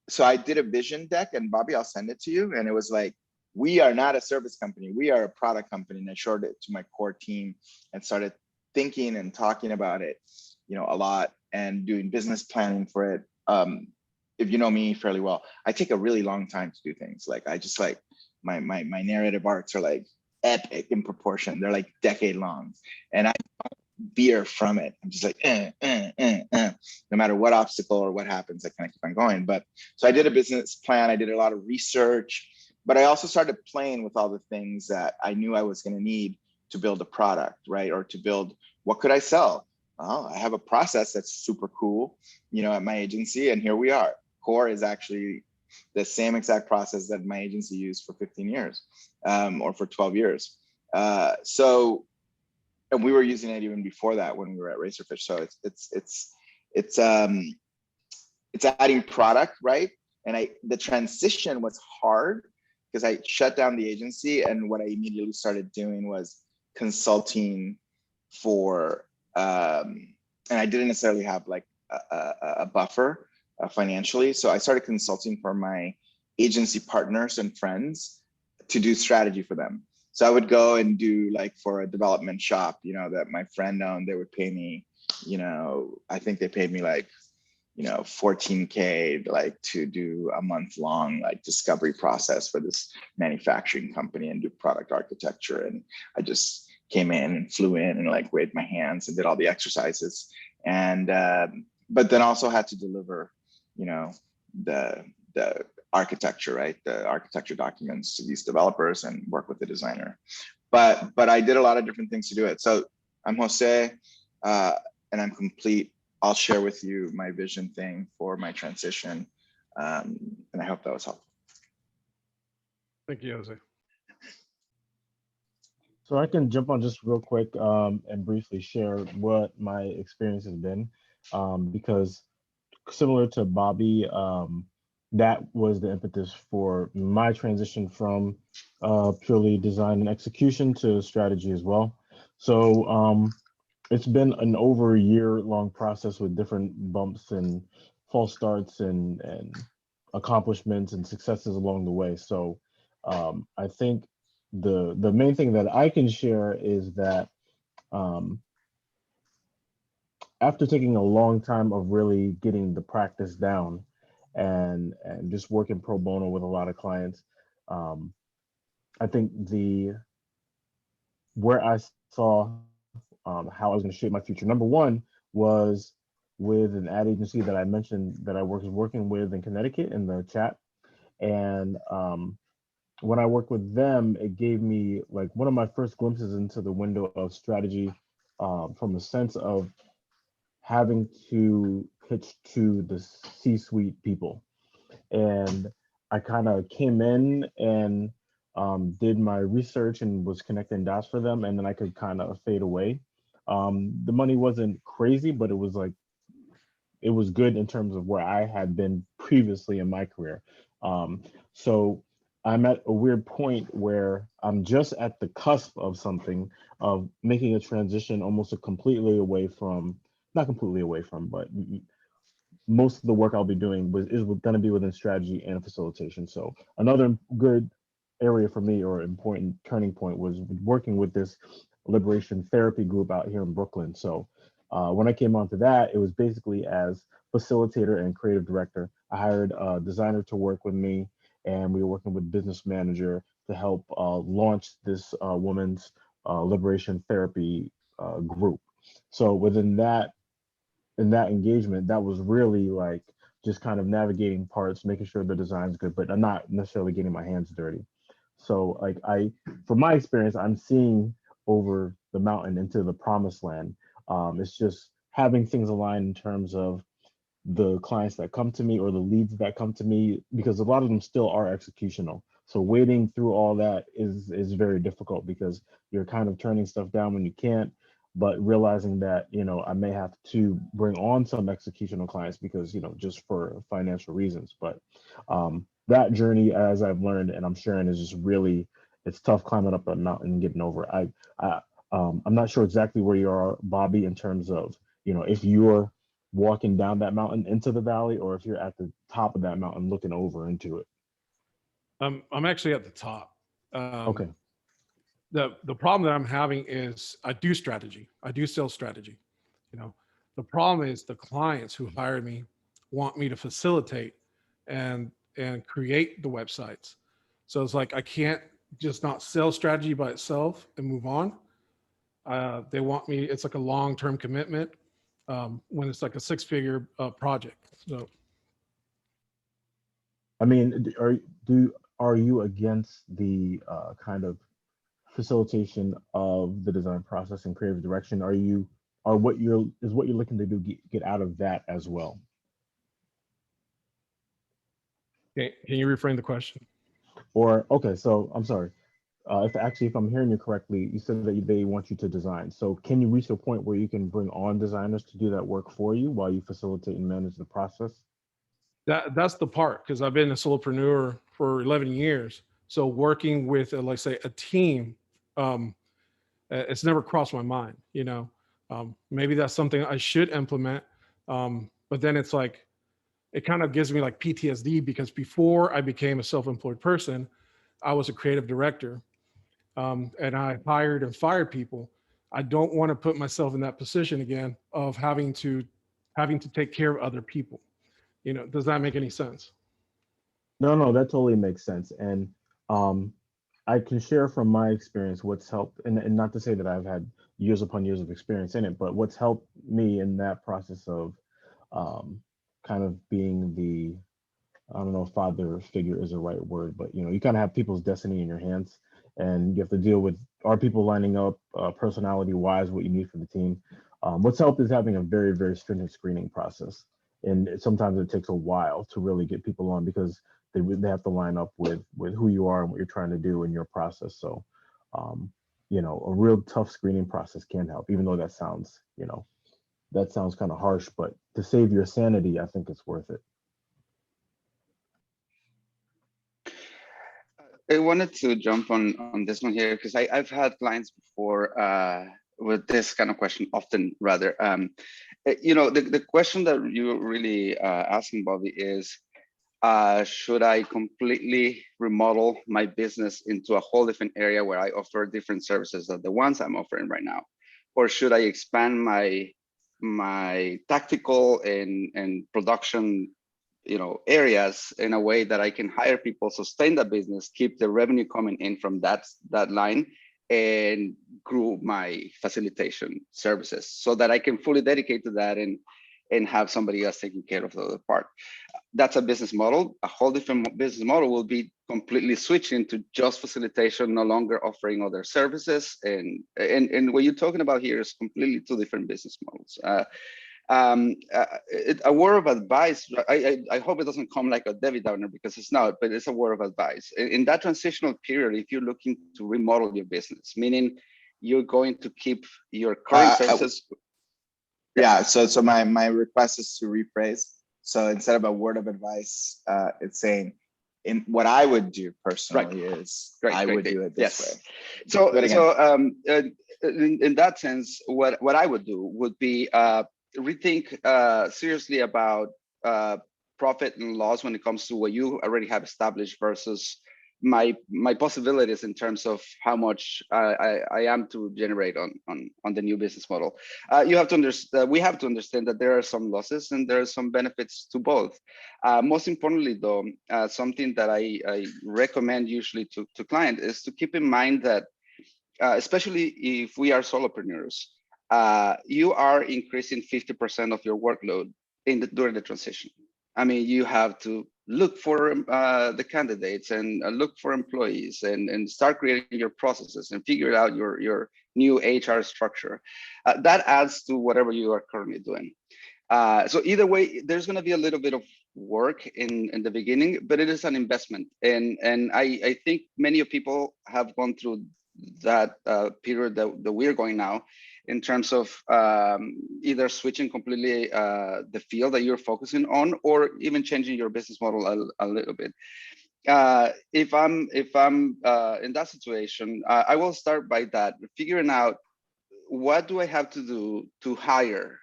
So I did a vision deck, and Bobby, I'll send it to you. And it was like, we are not a service company. We are a product company. And I showed it to my core team and started thinking and talking about it, a lot, and doing business planning for it. If you know me fairly well, I take a really long time to do things. I just my narrative arcs are like epic in proportion. They're like decade long. And I veer from it. I'm just like, no matter what obstacle or what happens, I kind of keep on going. But so I did a business plan. I did a lot of research, but I also started playing with all the things that I knew I was going to need to build a product, right? Or to build, what could I sell? Well, I have a process that's super cool, at my agency, and here we are. Core is actually the same exact process that my agency used for 15 years, or for 12 years. And we were using it even before that when we were at Racerfish. So it's adding product, right? And the transition was hard because I shut down the agency, and what I immediately started doing was consulting for, and I didn't necessarily have like a buffer financially. So I started consulting for my agency partners and friends to do strategy for them. So I would go and do, like, for a development shop, that my friend owned, they would pay me, I think they paid me like, $14K, like, to do a month-long like discovery process for this manufacturing company and do product architecture. And I just came in and flew in and like waved my hands and did all the exercises. And but then also had to deliver, the architecture, right? The architecture documents to these developers and work with the designer. But I did a lot of different things to do it. So I'm Jose, and I'm complete. I'll share with you my vision thing for my transition. And I hope that was helpful. Thank you, Jose. So I can jump on just real quick and briefly share what my experience has been, because similar to Bobby, that was the impetus for my transition from purely design and execution to strategy as well. So it's been an over a year-long process with different bumps and false starts and accomplishments and successes along the way. So I think the main thing that I can share is that after taking a long time of really getting the practice down and just working pro bono with a lot of clients, I think where I saw how I was going to shape my future. Number one was with an ad agency that I mentioned that I was working with in Connecticut in the chat. And when I worked with them, it gave me like one of my first glimpses into the window of strategy, from a sense of having to pitch to the C-suite people. And I kind of came in and did my research and was connecting dots for them, and then I could kind of fade away. The money wasn't crazy, but it was good in terms of where I had been previously in my career. So I'm at a weird point where I'm just at the cusp of something, of making a transition almost completely away from, not completely away from, but most of the work I'll be doing is going to be within strategy and facilitation. So another good area for me, or important turning point, was working with this liberation therapy group out here in Brooklyn. So when I came onto that, it was basically as facilitator and creative director. I hired a designer to work with me, and we were working with business manager to help launch this women's liberation therapy group. So within that, in that engagement, that was really like just kind of navigating parts, making sure the design's good, but I'm not necessarily getting my hands dirty. So like from my experience, I'm seeing over the mountain into the promised land. It's just having things aligned in terms of the clients that come to me or the leads that come to me, because a lot of them still are executional. So wading through all that is very difficult, because you're kind of turning stuff down when you can't, but realizing that, I may have to bring on some executional clients because, just for financial reasons. But that journey, as I've learned and I'm sharing, is just really, it's tough climbing up a mountain and getting over. I'm not sure exactly where you are, Bobby, in terms of, if you're walking down that mountain into the valley, or if you're at the top of that mountain looking over into it. I'm actually at the top. Okay. The problem that I'm having is I do strategy. I do sales strategy. The problem is the clients who hire me want me to facilitate and create the websites. So it's like I can't just not sell strategy by itself and move on. They want me, it's like a long-term commitment when it's like a six-figure project. So, I mean, are you against the kind of facilitation of the design process and creative direction? Are what you're looking to do get out of that as well? can you reframe the question? Or okay, so I'm sorry. If I'm hearing you correctly, you said that they want you to design. So can you reach a point where you can bring on designers to do that work for you while you facilitate and manage the process? That's the part, because I've been a solopreneur for 11 years. So working with, like say, a team, it's never crossed my mind. Maybe that's something I should implement. But then it's like, it kind of gives me like PTSD, because before I became a self-employed person, I was a creative director, and I hired and fired people. I don't want to put myself in that position again of having to take care of other people. Does that make any sense? No, that totally makes sense. And um, I can share from my experience what's helped, and not to say that I've had years upon years of experience in it, but what's helped me in that process of kind of being the, I don't know if father figure is the right word, but you kind of have people's destiny in your hands, and you have to deal with, are people lining up personality wise what you need for the team. What's helped is having a very, very stringent screening process, and sometimes it takes a while to really get people on, because they have to line up with who you are and what you're trying to do in your process. So a real tough screening process can help, even though that sounds kind of harsh, but to save your sanity, I think it's worth it. I wanted to jump on this one here, because I've had clients before with this kind of question, often rather. The question that you're really asking, Bobby, is should I completely remodel my business into a whole different area where I offer different services than the ones I'm offering right now? Or should I expand my tactical and production areas in a way that I can hire people, sustain the business, keep the revenue coming in from that line, and grow my facilitation services so that I can fully dedicate to that and have somebody else taking care of the other part. That's a business model. A whole different business model will be completely switching to just facilitation, no longer offering other services. And what you're talking about here is completely two different business models. A word of advice, I hope it doesn't come like a Debbie Downer, because it's not, but it's a word of advice. In that transitional period, if you're looking to remodel your business, meaning you're going to keep your current services. Yeah, so my request is to rephrase. So instead of a word of advice, it's saying, in what I would do personally is I would do it this way. So in that sense, what I would do would be rethink seriously about profit and loss when it comes to what you already have established versus my possibilities in terms of how much I am to generate on the new business model. You have to understand. We have to understand that there are some losses and there are some benefits to both. Most importantly, though, something that I recommend usually to clients is to keep in mind that, especially if we are solopreneurs, you are increasing 50% of your workload during the transition. I mean, you have to look for the candidates and look for employees and start creating your processes and figure out your new HR structure. That adds to whatever you are currently doing. So either way, there's going to be a little bit of work in the beginning, but it is an investment. And I think many of people have gone through that period that we're going now, in terms of either switching completely the field that you're focusing on, or even changing your business model a little bit. If I'm in that situation, I will start by figuring out what do I have to do to hire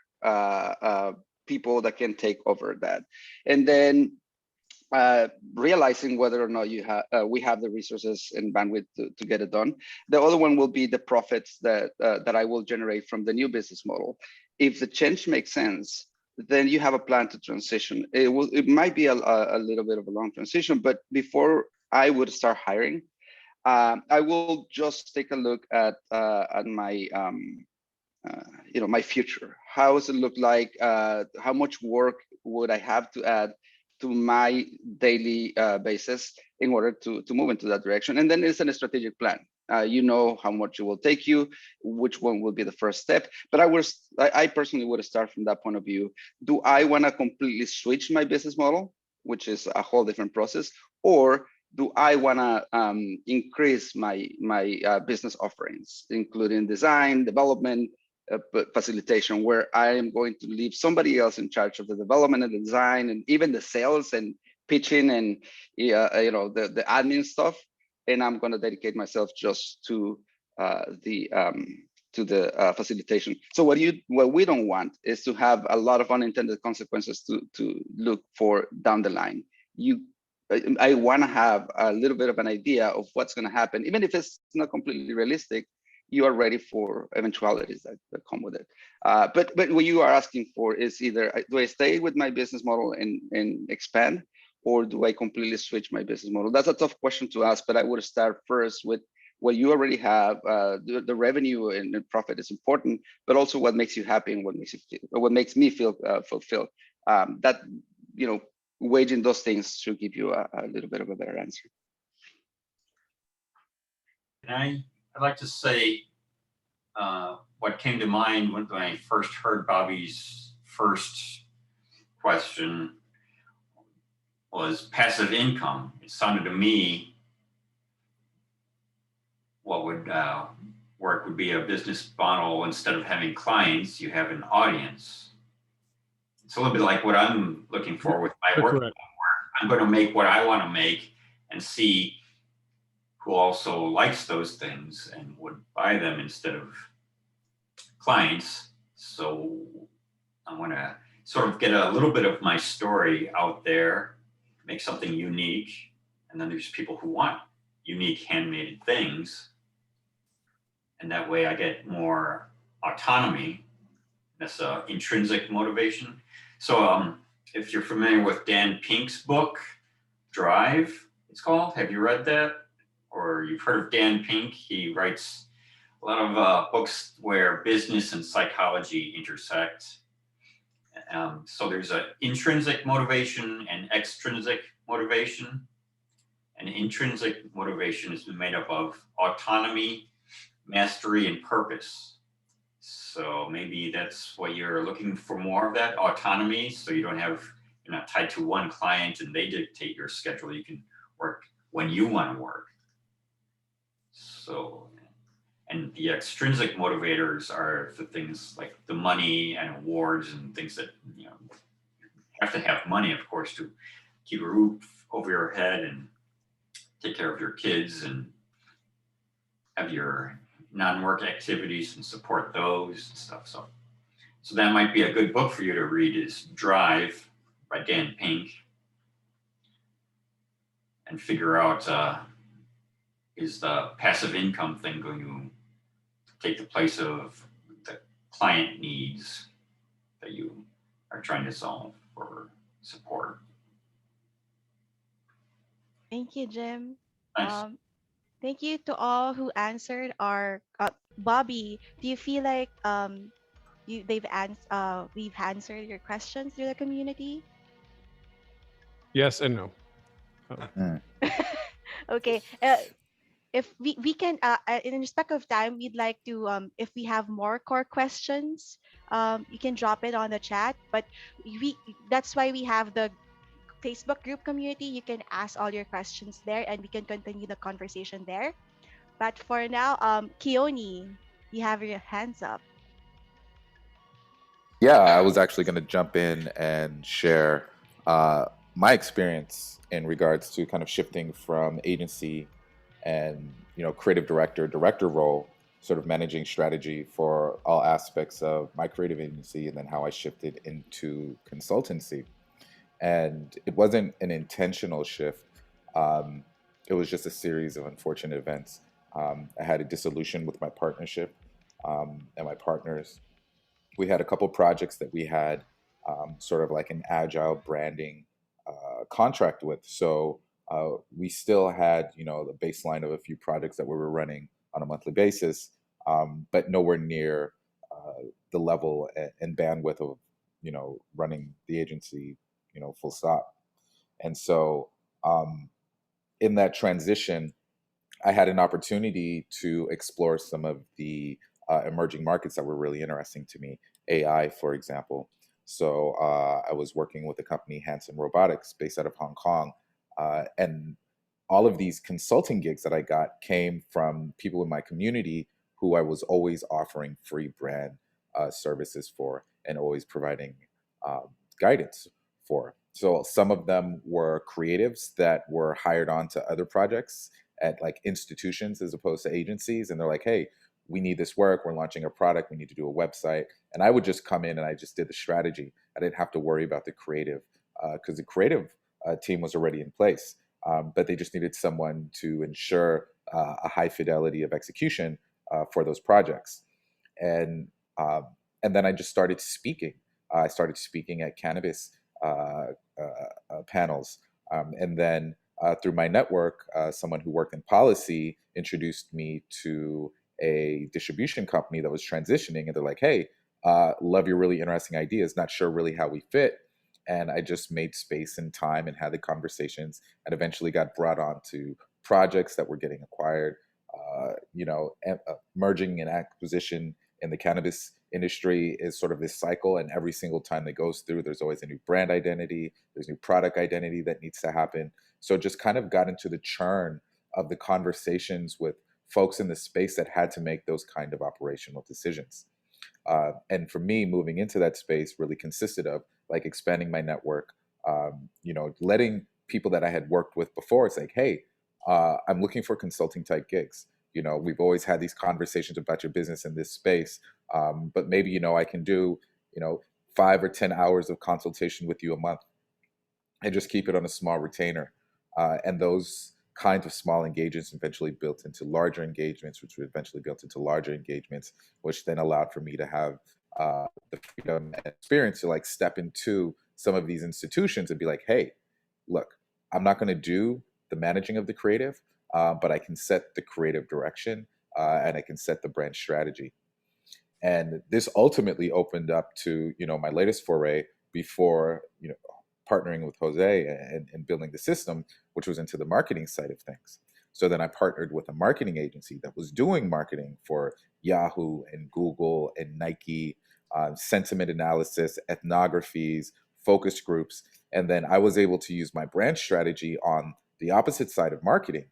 people that can take over that, and then realizing whether or not we have the resources and bandwidth to get it done. The other one will be the profits that I will generate from the new business model. If the change makes sense, then you have a plan to transition. It might be a little bit of a long transition, but before I would start hiring, I will just take a look at my my future. How does it look like? How much work would I have to add to my daily basis in order to move into that direction? And then it's a strategic plan. You know how much it will take you, which one will be the first step. But I personally would start from that point of view. Do I want to completely switch my business model, which is a whole different process, or do I want to increase my business offerings, including design, development, facilitation, where I am going to leave somebody else in charge of the development and the design and even the sales and pitching and the admin stuff, and I'm going to dedicate myself just to the facilitation. So what we don't want is to have a lot of unintended consequences to look for down the line. I want to have a little bit of an idea of what's going to happen, even if it's not completely realistic. You are ready for eventualities that come with it. But what you are asking for is either do I stay with my business model and expand, or do I completely switch my business model? That's a tough question to ask, but I would start first with what you already have. The revenue and the profit is important, but also what makes you happy and what makes me feel fulfilled. That waging those things should give you a little bit of a better answer. I'd like to say what came to mind when I first heard Bobby's first question was passive income. It sounded to me what would work would be a business model. Instead of having clients, you have an audience. It's a little bit like what I'm looking for with my work. I'm going to make what I want to make and see who also likes those things and would buy them instead of clients. So I want to sort of get a little bit of my story out there, make something unique. And then there's people who want unique handmade things. And that way I get more autonomy. That's intrinsic motivation. So if you're familiar with Dan Pink's book, Drive, it's called, have you read that? Or you've heard of Dan Pink? He writes a lot of books where business and psychology intersect. So there's an intrinsic motivation and extrinsic motivation. And intrinsic motivation is made up of autonomy, mastery, and purpose. So maybe that's what you're looking for, more of that autonomy. So you're not tied to one client and they dictate your schedule. You can work when you want to work. So, and the extrinsic motivators are the things like the money and awards and things that, you have to have money, of course, to keep a roof over your head and take care of your kids and have your non-work activities and support those and stuff. So that might be a good book for you to read, is Drive by Dan Pink, and figure out is the passive income thing going to take the place of the client needs that you are trying to solve or support. Thank you, Jim. Nice. Thank you to all who answered our Bobby. Do you feel like we've answered your questions through the community? Yes and no. Okay. If we can in respect of time, we'd like to if we have more core questions, you can drop it on the chat. But that's why we have the Facebook group community. You can ask all your questions there, and we can continue the conversation there. But for now, Keone, you have your hands up. Yeah, I was actually going to jump in and share my experience in regards to kind of shifting from agency and creative director role, sort of managing strategy for all aspects of my creative agency, and then how I shifted into consultancy. And it wasn't an intentional shift. It was just a series of unfortunate events. I had a dissolution with my partnership and my partners. We had a couple projects that we had sort of like an agile branding contract with. So we still had, the baseline of a few projects that we were running on a monthly basis, but nowhere near the level and bandwidth of, running the agency, full stop. And so in that transition, I had an opportunity to explore some of the emerging markets that were really interesting to me, AI, for example. So I was working with the company Hanson Robotics based out of Hong Kong. And all of these consulting gigs that I got came from people in my community who I was always offering free brand services for and always providing guidance for. So some of them were creatives that were hired on to other projects at like institutions as opposed to agencies. And they're like, hey, we need this work. We're launching a product. We need to do a website. And I would just come in and I just did the strategy. I didn't have to worry about the creative because the creative team was already in place. But they just needed someone to ensure a high fidelity of execution for those projects. And then I just started speaking. I started speaking at cannabis panels. And then through my network, someone who worked in policy introduced me to a distribution company that was transitioning. And they're like, hey, love your really interesting ideas. Not sure really how we fit. And I just made space and time and had the conversations and eventually got brought on to projects that were getting acquired. Merging and acquisition in the cannabis industry is sort of this cycle, and every single time that goes through, there's always a new brand identity, there's new product identity that needs to happen. So just kind of got into the churn of the conversations with folks in the space that had to make those kind of operational decisions. And for me, moving into that space really consisted of like expanding my network, letting people that I had worked with before, it's like, hey, I'm looking for consulting type gigs. We've always had these conversations about your business in this space, but maybe, I can do, 5 or 10 hours of consultation with you a month and just keep it on a small retainer. And those kinds of small engagements eventually built into larger engagements, which would eventually built into larger engagements, which then allowed for me to have the freedom and experience to like step into some of these institutions and be like, hey, look, I'm not going to do the managing of the creative, but I can set the creative direction and I can set the brand strategy. And this ultimately opened up to, my latest foray before, partnering with Jose and building the system, which was into the marketing side of things. So then I partnered with a marketing agency that was doing marketing for Yahoo and Google and Nike, sentiment analysis, ethnographies, focus groups. And then I was able to use my brand strategy on the opposite side of marketing,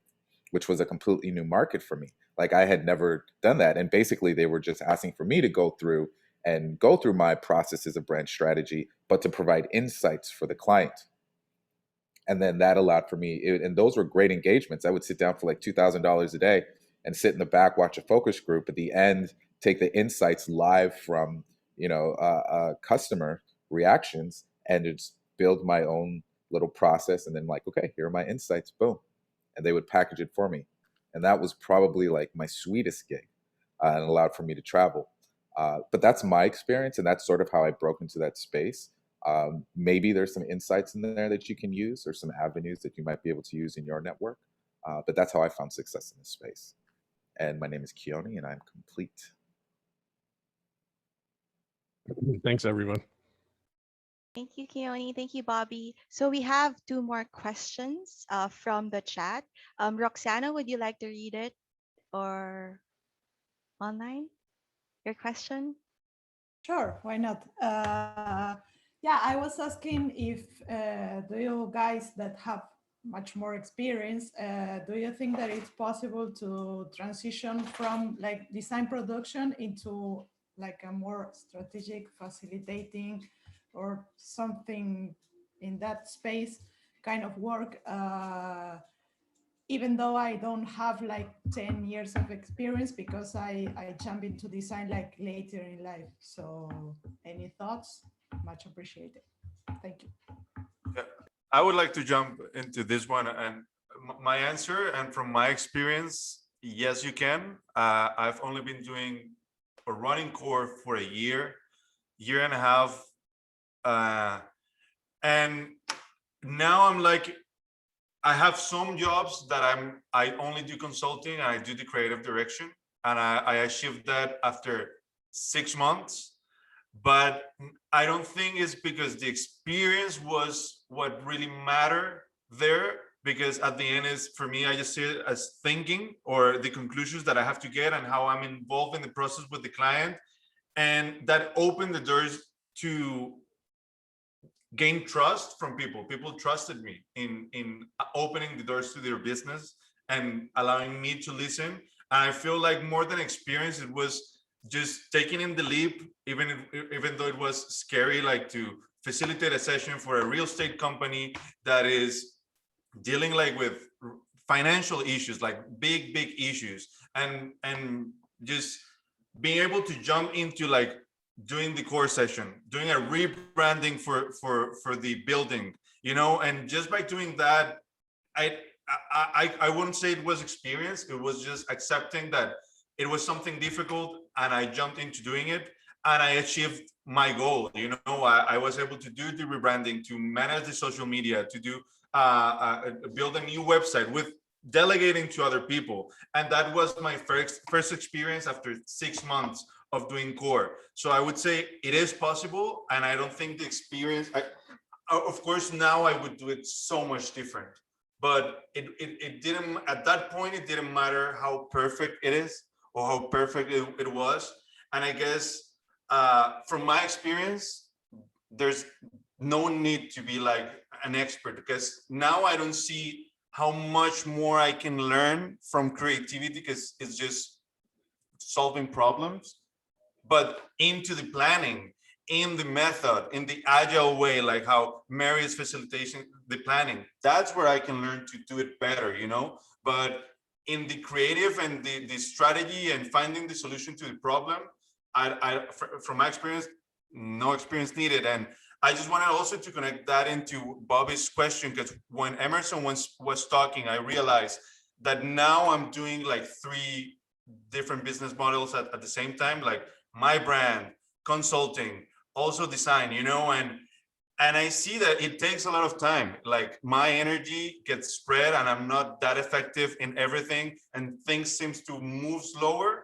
which was a completely new market for me. Like I had never done that. And basically they were just asking for me to go through my processes of brand strategy, but to provide insights for the client. And then that allowed for me, and those were great engagements. I would sit down for like $2,000 a day and sit in the back, watch a focus group. At the end, take the insights live from, customer reactions and just build my own little process. And then like, okay, here are my insights, boom. And they would package it for me. And that was probably like my sweetest gig and allowed for me to travel. But that's my experience, and that's sort of how I broke into that space. Maybe there's some insights in there that you can use or some avenues that you might be able to use in your network. But that's how I found success in this space. And my name is Keone, and I'm complete. Thanks, everyone. Thank you, Keone. Thank you, Bobby. So we have 2 more questions from the chat. Roxana, would you like to read it or online? Your question? Sure, why not? Yeah, I was asking if do you guys that have much more experience, do you think that it's possible to transition from like design production into like a more strategic facilitating or something in that space kind of work? Even though I don't have like 10 years of experience because I jump into design like later in life. So any thoughts? Much appreciated. Thank you. Yeah, I would like to jump into this one, and my answer, and from my experience, yes, you can. I've only been doing or running core for a year and a half. And now I'm like I have some jobs that I only do consulting and I do the creative direction, and I achieved that after 6 months. But I don't think it's because the experience was what really mattered there, because at the end is for me, I just see it as thinking or the conclusions that I have to get and how I'm involved in the process with the client. And that opened the doors to gain trust from people. People trusted me in opening the doors to their business and allowing me to listen. And I feel like more than experience, it was just taking in the leap, even though it was scary, like to facilitate a session for a real estate company that is dealing like with financial issues, like big issues, and just being able to jump into like doing the core session, doing a rebranding for the building, you know. And just by doing that, I wouldn't say it was experience. It was just accepting that it was something difficult, and I jumped into doing it, and I achieved my goal. You know, I was able to do the rebranding, to manage the social media, to do build a new website with delegating to other people, and that was my first experience after 6 months of doing core. So I would say it is possible, and I don't think the experience. Of course, now I would do it so much different, but it didn't at that point. It didn't matter how perfect it is or how perfect it was. And I guess from my experience, there's no need to be like an expert, because now I don't see how much more I can learn from creativity, because it's just solving problems, but into the planning, in the method, in the agile way, like how Mary is facilitating the planning. That's where I can learn to do it better, you know. But in the creative and the strategy and finding the solution to the problem, from my experience, no experience needed. And I just wanted also to connect that into Bobby's question, because when Emerson was talking, I realized that now I'm doing like 3 different business models at the same time, like my brand, consulting, also design, you know. And I see that it takes a lot of time. Like my energy gets spread and I'm not that effective in everything, and things seems to move slower.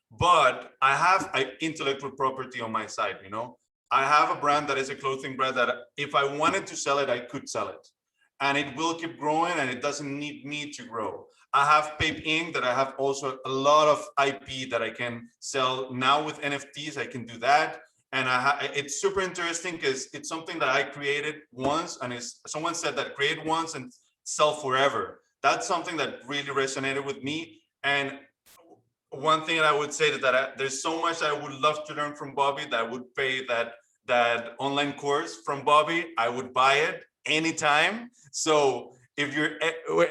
But I have intellectual property on my side, you know. I have a brand that is a clothing brand that if I wanted to sell it, I could sell it. And it will keep growing, and it doesn't need me to grow. I have Pape Inc. that I have also a lot of IP that I can sell now with NFTs. I can do that. And it's super interesting because it's something that I created once, and someone said that create once and sell forever. That's something that really resonated with me. And one thing I would say is that there's so much I would love to learn from Bobby that I would pay that online course from Bobby. I would buy it anytime. So if you're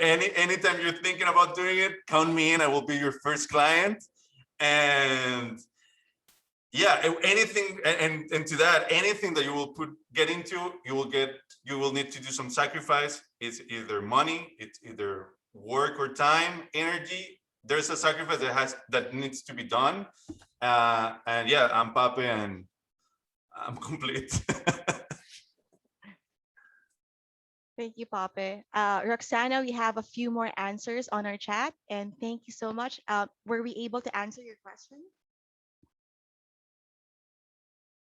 anytime you're thinking about doing it, count me in. I will be your first client. And yeah, anything, and to that, anything that you will get into, you will need to do some sacrifice. It's either money, it's either work or time, energy. There's a sacrifice that needs to be done. And yeah, I'm Pape, and I'm complete. Thank you, Pape. Roxana, we have a few more answers on our chat, and thank you so much. Were we able to answer your question?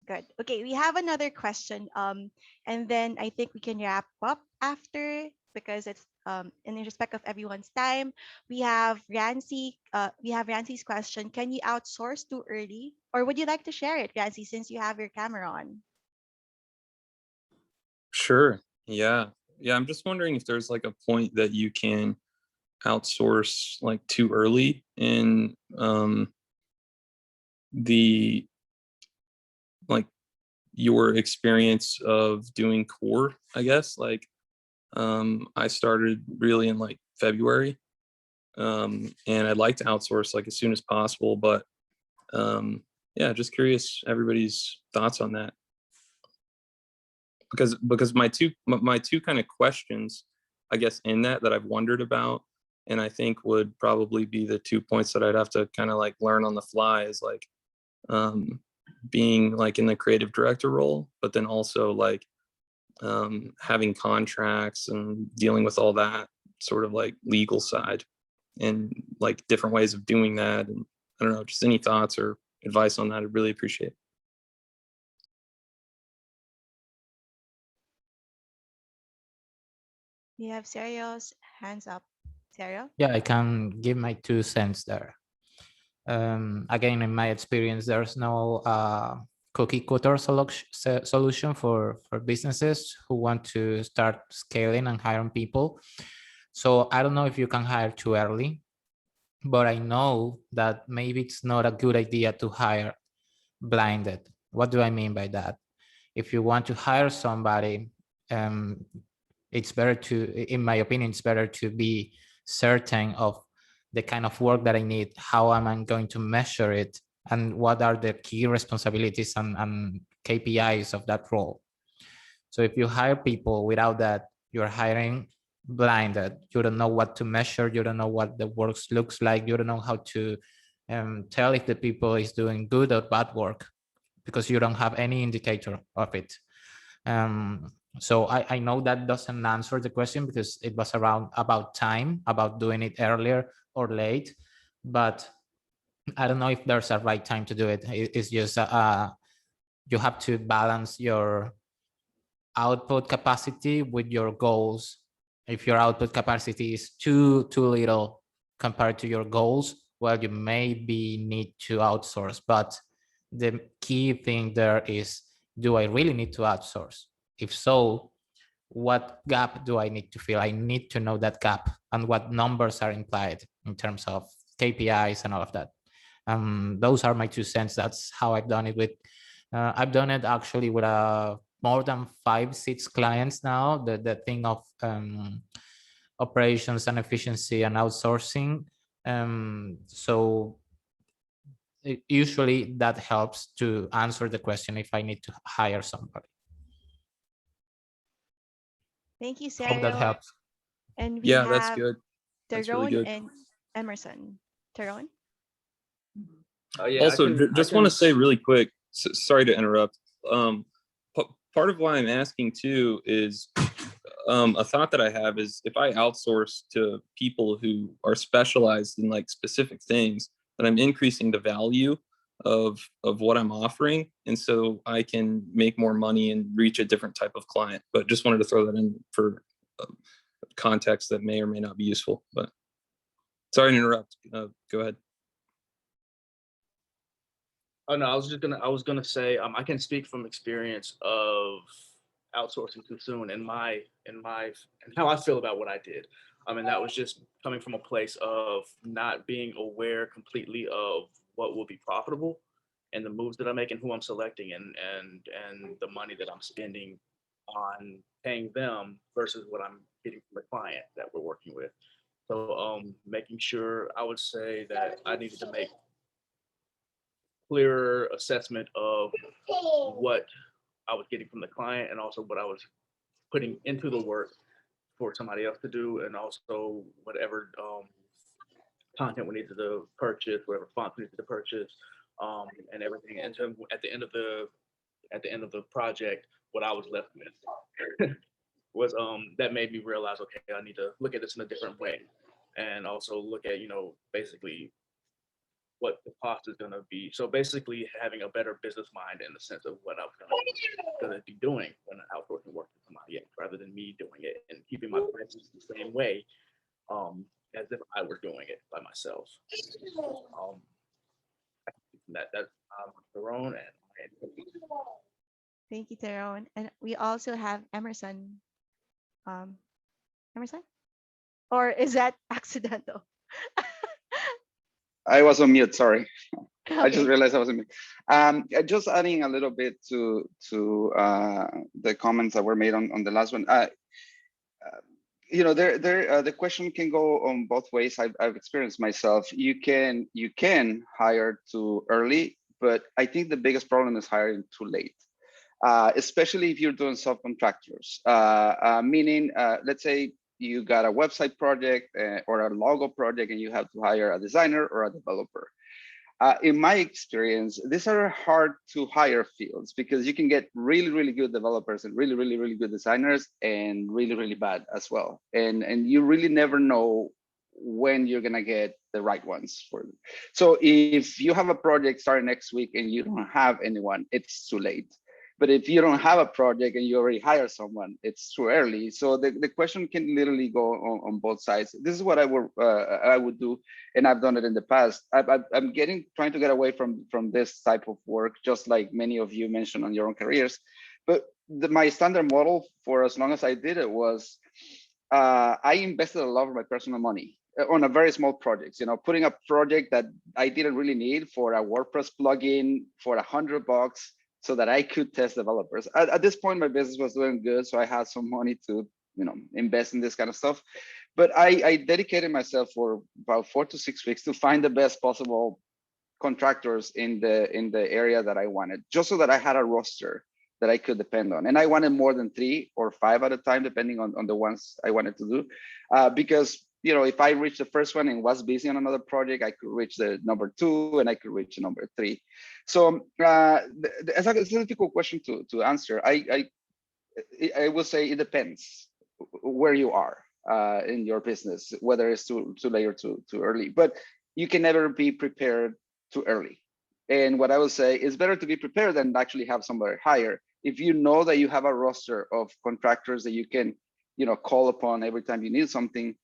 Good. Okay, we have another question. And then I think we can wrap up after, because it's in respect of everyone's time. We have Rancy. We have Rancy's question. Can you outsource too early, or would you like to share it, Rancy, since you have your camera on? Sure. Yeah. I'm just wondering if there's like a point that you can outsource like too early in the like your experience of doing core, I guess. Like I started really in like February, and I'd like to outsource like as soon as possible, but yeah, just curious everybody's thoughts on that, because my two kind of questions, I guess, in that I've wondered about, and I think would probably be the 2 points that I'd have to kind of like learn on the fly, is like being like in the creative director role, but then also like having contracts and dealing with all that sort of like legal side and like different ways of doing that. And I don't know, just any thoughts or advice on that, I'd really appreciate. We have Sergio's hands up. Sergio? Yeah, I can give my 2 cents there. Again, in my experience, there's no cookie cutter solution for businesses who want to start scaling and hiring people. So I don't know if you can hire too early, but I know that maybe it's not a good idea to hire blinded. What do I mean by that? If you want to hire somebody, it's better to, in my opinion, it's better to be certain of the kind of work that I need, how am I going to measure it, and what are the key responsibilities and KPIs of that role. So if you hire people without that, you're hiring blinded. You don't know what to measure. You don't know what the work looks like. You don't know how to tell if the people is doing good or bad work because you don't have any indicator of it. So I know that doesn't answer the question because it was around about time, about doing it earlier or late, but I don't know if there's a right time to do it. It's just you have to balance your output capacity with your goals. If your output capacity is too little compared to your goals, well, you maybe need to outsource. But the key thing there is, do I really need to outsource? If so, what gap do I need to fill? I need to know that gap and what numbers are implied in terms of KPIs and all of that. Those are my 2 cents. That's how I've done it with, I've done it actually with more than 5-6 clients now, the thing of operations and efficiency and outsourcing. So usually that helps to answer the question if I need to hire somebody. Thank you, Hope that Sergio. helps. And we Yeah, that's have good. That's really Tyrone good. and Emerson. Tyrone? Yeah, Also, just want to say really quick, sorry to interrupt. Part of why I'm asking too is a thought that I have is if I outsource to people who are specialized in like specific things, then I'm increasing the value of what I'm offering, and so I can make more money and reach a different type of client. But just wanted to throw that in for context that may or may not be useful. But sorry to interrupt. Go ahead. Oh no, I was gonna say I can speak from experience of outsourcing too soon and how I feel about what I did. And that was just coming from a place of not being aware completely of what will be profitable and the moves that I make and who I'm selecting and the money that I'm spending on paying them versus what I'm getting from the client that we're working with. So making sure, I would say that I needed to make clearer assessment of what I was getting from the client and also what I was putting into the work for somebody else to do, and also whatever content we needed to purchase, whatever fonts we needed to purchase, and everything. And so at the end of the project, what I was left with was that made me realize, okay, I need to look at this in a different way, and also look at basically what the cost is going to be. So basically having a better business mind in the sense of what I was going to be doing when outsourcing work to somebody else rather than me doing it, and keeping my prices the same way as if I were doing it by myself. That's Tyrone and Thank you, Tyrone. And we also have Emerson. Emerson? Or is that accidental? I was on mute, sorry. I just Okay. realized I was on mute. Just adding a little bit to the comments that were made on the last one. The question can go on both ways. I've experienced myself. You can hire too early, but I think the biggest problem is hiring too late. Especially if you're doing subcontractors, meaning, let's say you got a website project or a logo project and you have to hire a designer or a developer. In my experience, these are hard to hire fields because you can get really, really good developers and really, really, really good designers and really, really bad as well. And you really never know when you're gonna get the right ones for them. So if you have a project starting next week and you don't have anyone, it's too late. But if you don't have a project and you already hire someone, it's too early. So the question can literally go on both sides. This is what I would do, and I've done it in the past. I'm trying to get away from this type of work, just like many of you mentioned on your own careers. But my standard model for as long as I did it was I invested a lot of my personal money on a very small projects. You know, putting a project that I didn't really need for a WordPress plugin for $100 so that I could test developers. At this point, my business was doing good, so I had some money to, invest in this kind of stuff. But I dedicated myself for about 4 to 6 weeks to find the best possible contractors in the area that I wanted, just so that I had a roster that I could depend on. And I wanted more than 3 or 5 at a time, depending on the ones I wanted to do, because if I reached the first one and was busy on another project, I could reach the number 2 and I could reach the number 3. So it's a difficult question to answer. I would say it depends where you are in your business, whether it's too late or too early. But you can never be prepared too early. And what I would say is better to be prepared than actually have somebody hire. If you know that you have a roster of contractors that you can, call upon every time you need something,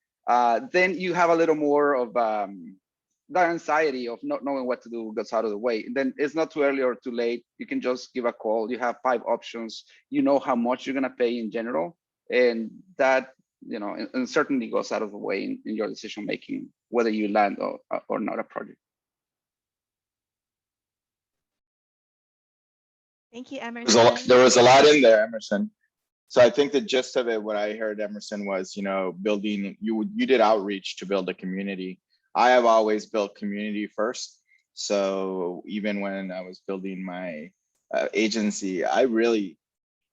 then you have a little more of that anxiety of not knowing what to do gets out of the way. And then it's not too early or too late. You can just give a call. You have 5 options. You know how much you're gonna pay in general, and that and certainly goes out of the way in your decision making, whether you land or not a project. Thank you, Emerson. There was a lot in there, Emerson. So I think the gist of it, what I heard Emerson was, building, you did outreach to build a community. I have always built community first. So even when I was building my agency, I really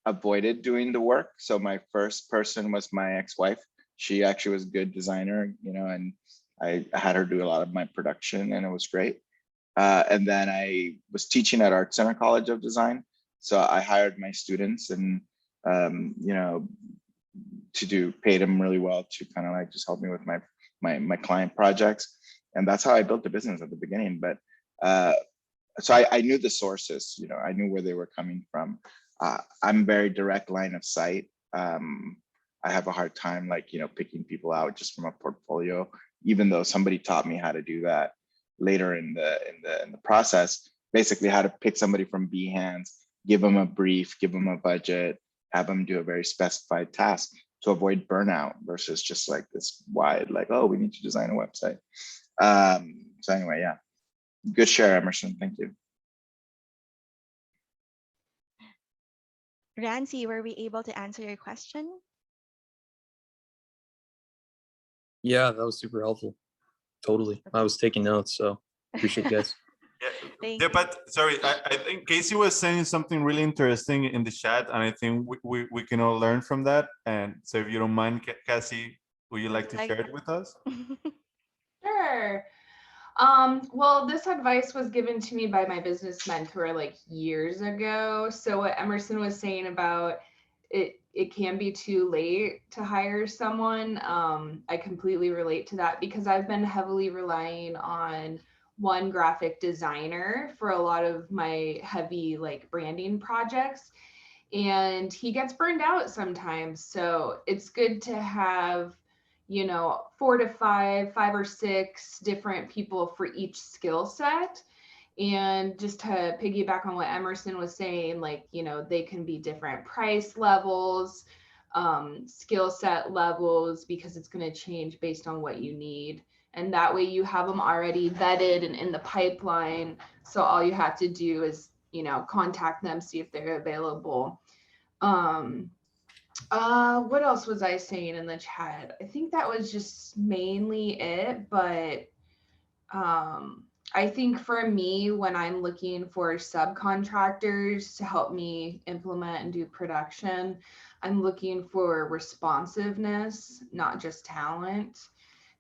avoided doing the work. So my first person was my ex-wife. She actually was a good designer, and I had her do a lot of my production, and it was great. And then I was teaching at Art Center College of Design. So I hired my students and paid them really well to kind of like just help me with my client projects. And that's how I built the business at the beginning. But so I knew the sources, I knew where they were coming from. I'm very direct line of sight. I have a hard time picking people out just from a portfolio, even though somebody taught me how to do that later in the process. Basically how to pick somebody from Behance, give them a brief, give them a budget, have them do a very specified task to avoid burnout versus just like this wide, oh, we need to design a website. So anyway, yeah, good share, Emerson. Thank you. Rancy, were we able to answer your question? Yeah, that was super helpful. Totally. I was taking notes, so appreciate you guys. Yeah, but sorry, I think Casey was saying something really interesting in the chat, and I think we can all learn from that. And so if you don't mind, Cassie, would you like to share it with us? Sure. Well, this advice was given to me by my business mentor years ago. So what Emerson was saying about it can be too late to hire someone. I completely relate to that because I've been heavily relying on one graphic designer for a lot of my heavy branding projects, and he gets burned out sometimes. So it's good to have 4 to 5 or 6 different people for each skill set. And just to piggyback on what Emerson was saying, they can be different price levels, skill set levels, because it's going to change based on what you need. And that way you have them already vetted and in the pipeline. So all you have to do is, contact them, see if they're available. What else was I saying in the chat? I think that was just mainly it, but I think for me, when I'm looking for subcontractors to help me implement and do production, I'm looking for responsiveness, not just talent.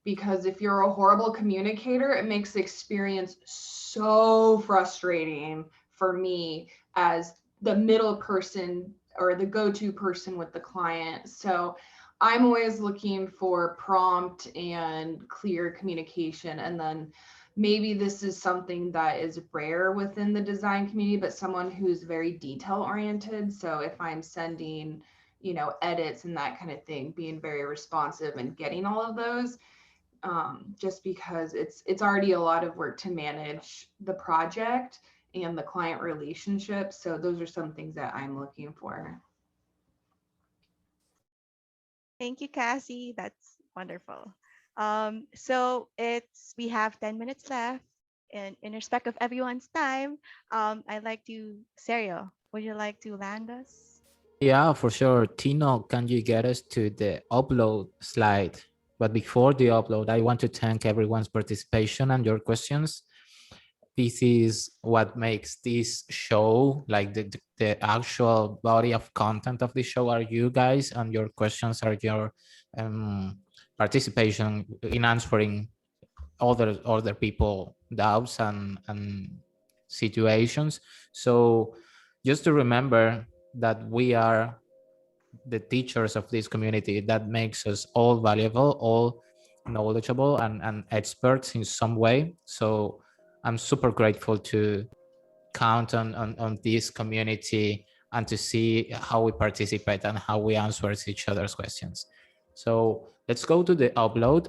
because if you're a horrible communicator, it makes the experience so frustrating for me as the middle person or the go-to person with the client. So I'm always looking for prompt and clear communication. And then maybe this is something that is rare within the design community, but someone who's very detail oriented. So if I'm sending, you know, edits and that kind of thing, being very responsive and getting all of those, just because it's already a lot of work to manage the project and the client relationship. So those are some things that I'm looking for. Thank you, Cassie. That's wonderful. So we have 10 minutes left, and in respect of everyone's time, I'd like to Sergio, would you like to land us? Yeah, for sure. Tino, can you get us to the upload slide? But before the upload, I want to thank everyone's participation and your questions. This is what makes this show, like the actual body of content of the show are you guys, and your questions are your participation in answering other people doubts and situations. So just to remember that we are the teachers of this community, that makes us all valuable, all knowledgeable and experts in some way. So I'm super grateful to count on this community and to see how we participate and how we answer each other's questions. So let's go to the upload.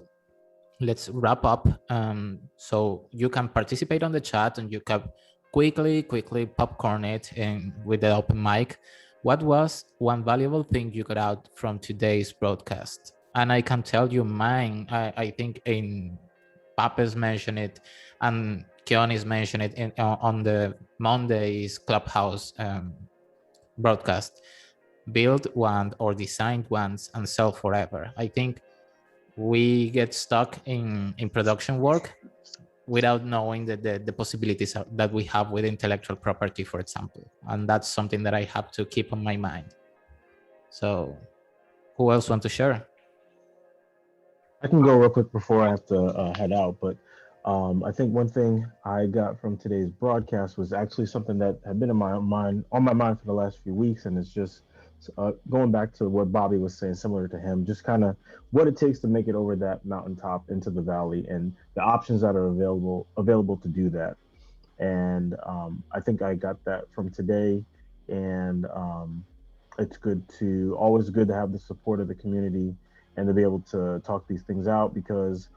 Let's wrap up. So you can participate on the chat and you can quickly popcorn it in with the open mic. What was one valuable thing you got out from today's broadcast? And I can tell you mine. I think in Pape's mentioned it and Keonis mentioned it on the Monday's Clubhouse broadcast. Build one or design once and sell forever. I think we get stuck in production work without knowing the possibilities that we have with intellectual property, for example. And that's something that I have to keep on my mind. So who else want to share? I can go real quick before I have to head out, but I think one thing I got from today's broadcast was actually something that had been on my mind for the last few weeks, and it's just going back to what Bobby was saying, similar to him, just kind of what it takes to make it over that mountaintop into the valley, and the options that are available to do that. And I think I got that from today, and it's always good to have the support of the community and to be able to talk these things out, because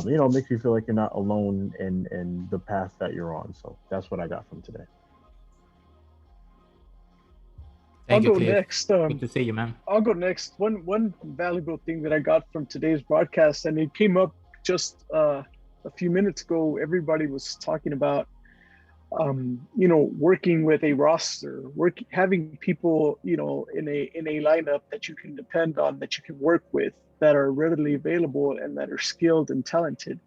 it makes you feel like you're not alone in the path that you're on. So that's what I got from today. I'll go next. Good to see you, man. I'll go next. One valuable thing that I got from today's broadcast, and it came up just a few minutes ago. Everybody was talking about working with a roster, having people, in a lineup that you can depend on, that you can work with, that are readily available and that are skilled and talented.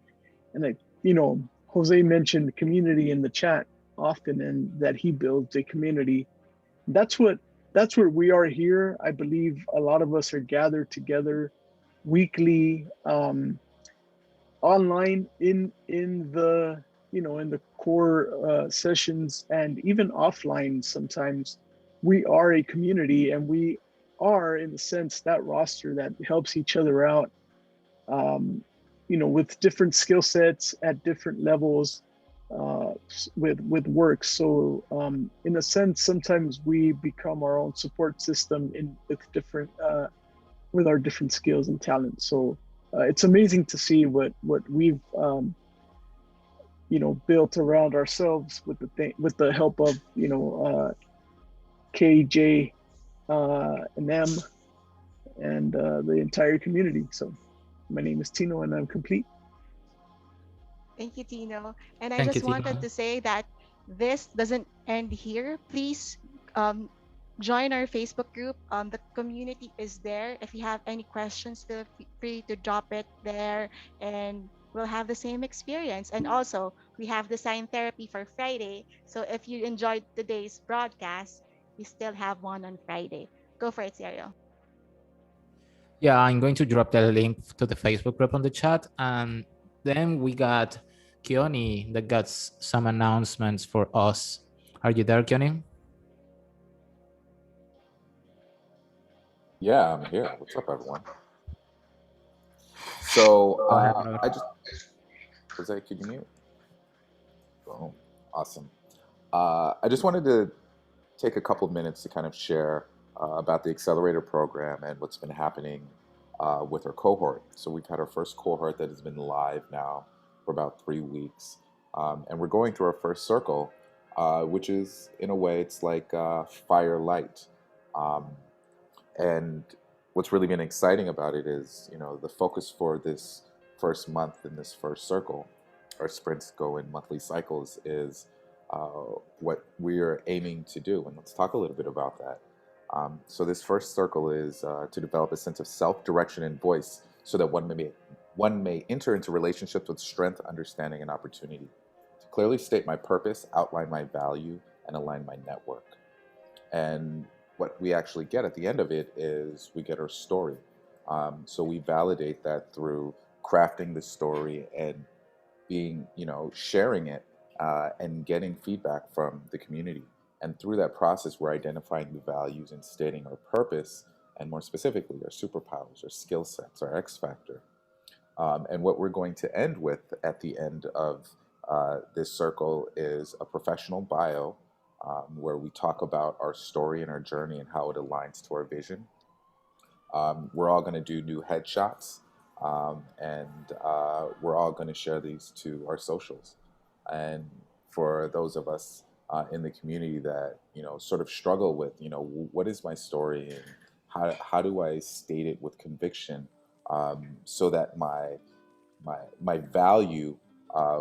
And Jose mentioned community in the chat often, and that he builds a community. That's where we are here. I believe a lot of us are gathered together weekly, online in the core sessions, and even offline sometimes. We are a community, and we are, in the sense, that roster that helps each other out, with different skill sets at different levels, with work. So in a sense, sometimes we become our own support system with our different skills and talents. So it's amazing to see what we've built around ourselves with the help of KJ and M and the entire community. So my name is Tino, and I'm complete. Thank you, Tino. And I just wanted to say that this doesn't end here. Please join our Facebook group. The community is there. If you have any questions, feel free to drop it there, and we'll have the same experience. And also, we have design therapy for Friday. So if you enjoyed today's broadcast, we still have one on Friday. Go for it, Sergio. Yeah, I'm going to drop the link to the Facebook group on the chat. And then we got Kioni that got some announcements for us. Are you there, Kioni? Yeah, I'm here. What's up, everyone? So I just Jose, could you mute? Boom. Awesome. I just wanted to take a couple of minutes to kind of share about the Accelerator program and what's been happening with our cohort. So we've had our first cohort that has been live now for about 3 weeks. And we're going through our first circle, which is, in a way, it's like firelight. And what's really been exciting about it is, the focus for this first month in this first circle, our sprints go in monthly cycles, is what we're aiming to do. And let's talk a little bit about that. So this first circle is to develop a sense of self-direction and voice so that one may enter into relationships with strength, understanding, and opportunity. To clearly state my purpose, outline my value, and align my network. And what we actually get at the end of it is we get our story. So we validate that through crafting the story and being, sharing it and getting feedback from the community. And through that process, we're identifying the values and stating our purpose, and more specifically, our superpowers, our skill sets, our X factor. And what we're going to end with at the end of this circle is a professional bio where we talk about our story and our journey and how it aligns to our vision. We're all going to do new headshots, and we're all going to share these to our socials. And for those of us in the community that sort of struggle with, what is my story and how do I state it with conviction, so that my value,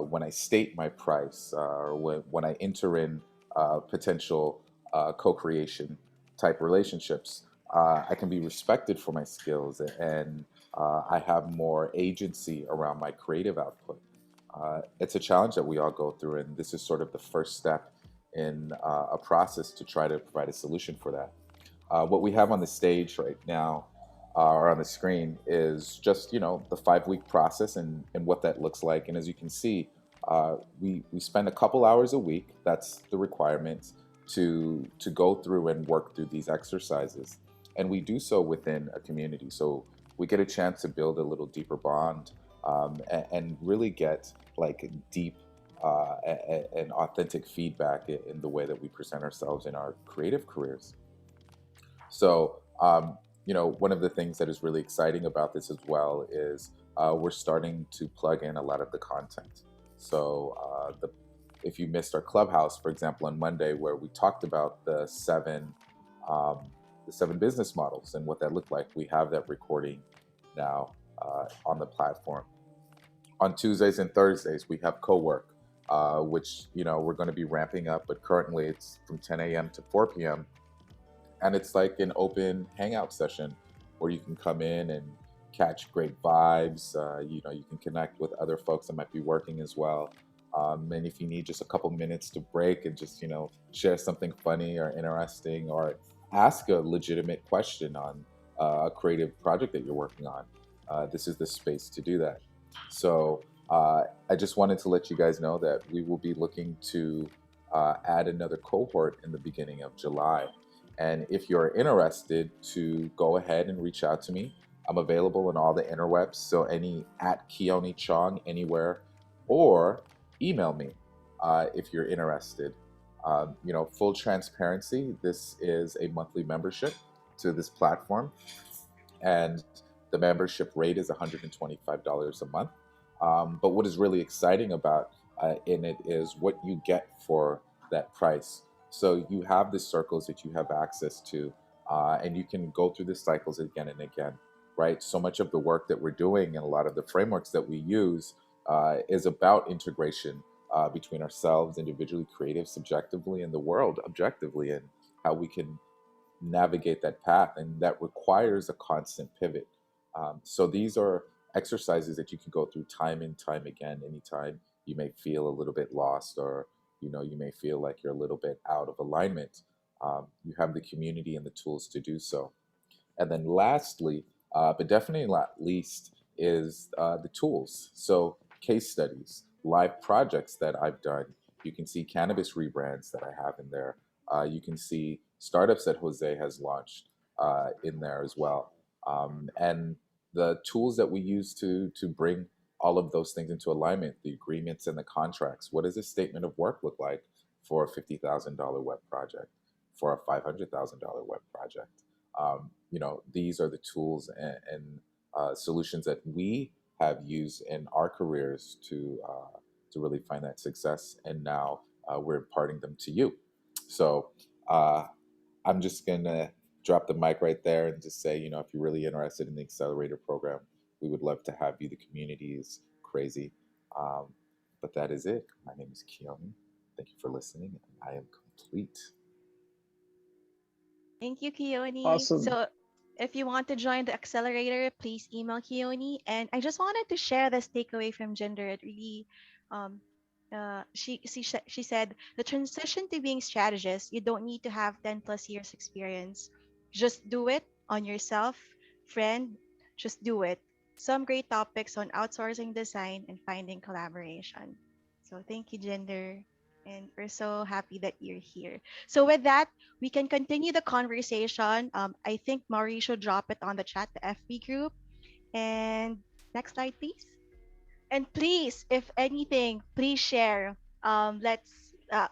when I state my price, or when I enter in potential co-creation type relationships, I can be respected for my skills, and I have more agency around my creative output. It's a challenge that we all go through, and this is sort of the first step in a process to try to provide a solution for that. What we have on the stage right now, or on the screen, is just the 5-week process and what that looks like. And as you can see, we spend a couple hours a week. That's the requirement to go through and work through these exercises, and we do so within a community. So we get a chance to build a little deeper bond, and really get like deep and authentic feedback in the way that we present ourselves in our creative careers. So, one of the things that is really exciting about this as well is we're starting to plug in a lot of the content. So, if you missed our clubhouse, for example, on Monday, where we talked about the seven business models and what that looked like, we have that recording now on the platform. On Tuesdays and Thursdays, we have co-work, which we're going to be ramping up, but currently it's from 10 a.m. to 4 p.m. And it's like an open hangout session where you can come in and catch great vibes. You can connect with other folks that might be working as well. And if you need just a couple minutes to break and just, share something funny or interesting, or ask a legitimate question on a creative project that you're working on, this is the space to do that. So I just wanted to let you guys know that we will be looking to add another cohort in the beginning of July. And if you're interested, to go ahead and reach out to me. I'm available on all the interwebs, so any at Kioni Chong anywhere, or email me if you're interested. Full transparency, this is a monthly membership to this platform, and the membership rate is $125 a month. But what is really exciting about in it is what you get for that price. So you have the circles that you have access to, and you can go through the cycles again and again, right? So much of the work that we're doing and a lot of the frameworks that we use is about integration between ourselves, individually, creative, subjectively, and the world, objectively, and how we can navigate that path. And that requires a constant pivot. So these are exercises that you can go through time and time again, anytime you may feel a little bit lost, or you may feel like you're a little bit out of alignment. You have the community and the tools to do so. And then lastly, But definitely not least is the tools. So case studies, live projects that I've done. You can see cannabis rebrands that I have in there. You can see startups that Jose has launched in there as well. And the tools that we use to bring all of those things into alignment, the agreements and the contracts. What does a statement of work look like for a $50,000 web project, for a $500,000 web project? These are the tools and solutions that we have used in our careers to really find that success. And now we're imparting them to you. So I'm just gonna drop the mic right there and just say, if you're really interested in the Accelerator program, we would love to have you. The community is crazy. But that is it. My name is Keone. Thank you for listening. I am complete. Thank you, Keone. Awesome. So if you want to join the accelerator, please email Keone. And I just wanted to share this takeaway from Gender. It really, she said, the transition to being strategist, you don't need to have 10 plus years experience. Just do it on yourself, friend. Just do it. Some great topics on outsourcing design and finding collaboration. So thank you, Gender. And we're so happy that you're here. So with that, we can continue the conversation. I think Mauricio dropped it on the chat, the FB group. And next slide, please. And please, if anything, please share.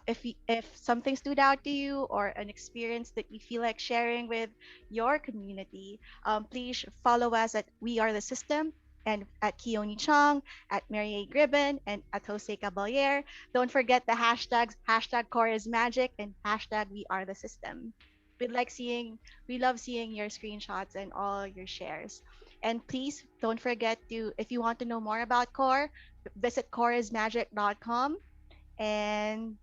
If something stood out to you or an experience that you feel like sharing with your community, please follow us at We Are the System and at Keone Chong, at Mary A. Gribben, and at Jose Caballero. Don't forget the hashtags, hashtag Core is Magic and hashtag We Are the System. We love seeing your screenshots and all your shares. And please don't forget to, if you want to know more about Core, visit coreismagic.com and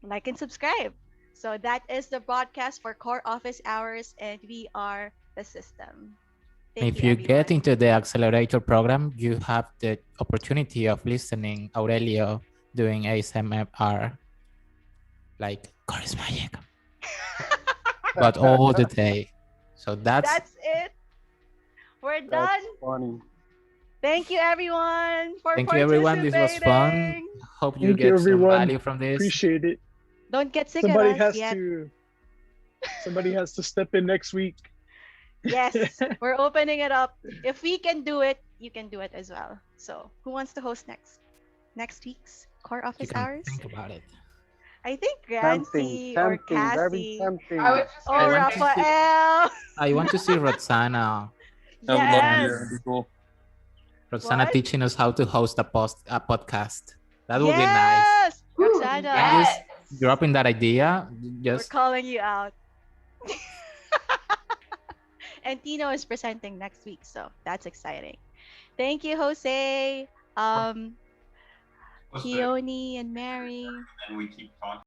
like and subscribe. So that is the broadcast for Core Office Hours, and we are the system. Thank If you, you get everyone. into the Accelerator program, you have the opportunity of listening Aurelio doing ASMR, like Core is Magic, but all the day. So that's it. We're done. That's funny. Thank you, everyone, for Thank you, everyone. This was fun. participating. Hope you Thank you, get some everyone. value from this. Appreciate it. Don't get sick Somebody of us has yet. somebody has to step in next week. Yes, we're opening it up. If we can do it, you can do it as well. So who wants to host next? Next week's Core You Office can Hours? think about it. I think Tempting, Grancy or tempting, very Cassie. tempting. I was just Oh, I want to see- Rafael. I want to see Roxana. I would love to do that. Yes. That'd be cool. Roxana What? teaching us how to host a podcast. That would be nice. Yes, Roxana. I'm just dropping that idea. We're Just calling you out. And Tino is presenting next week, so that's exciting. Thank you, Jose, What's the- Keone, and Mary. And we keep talking.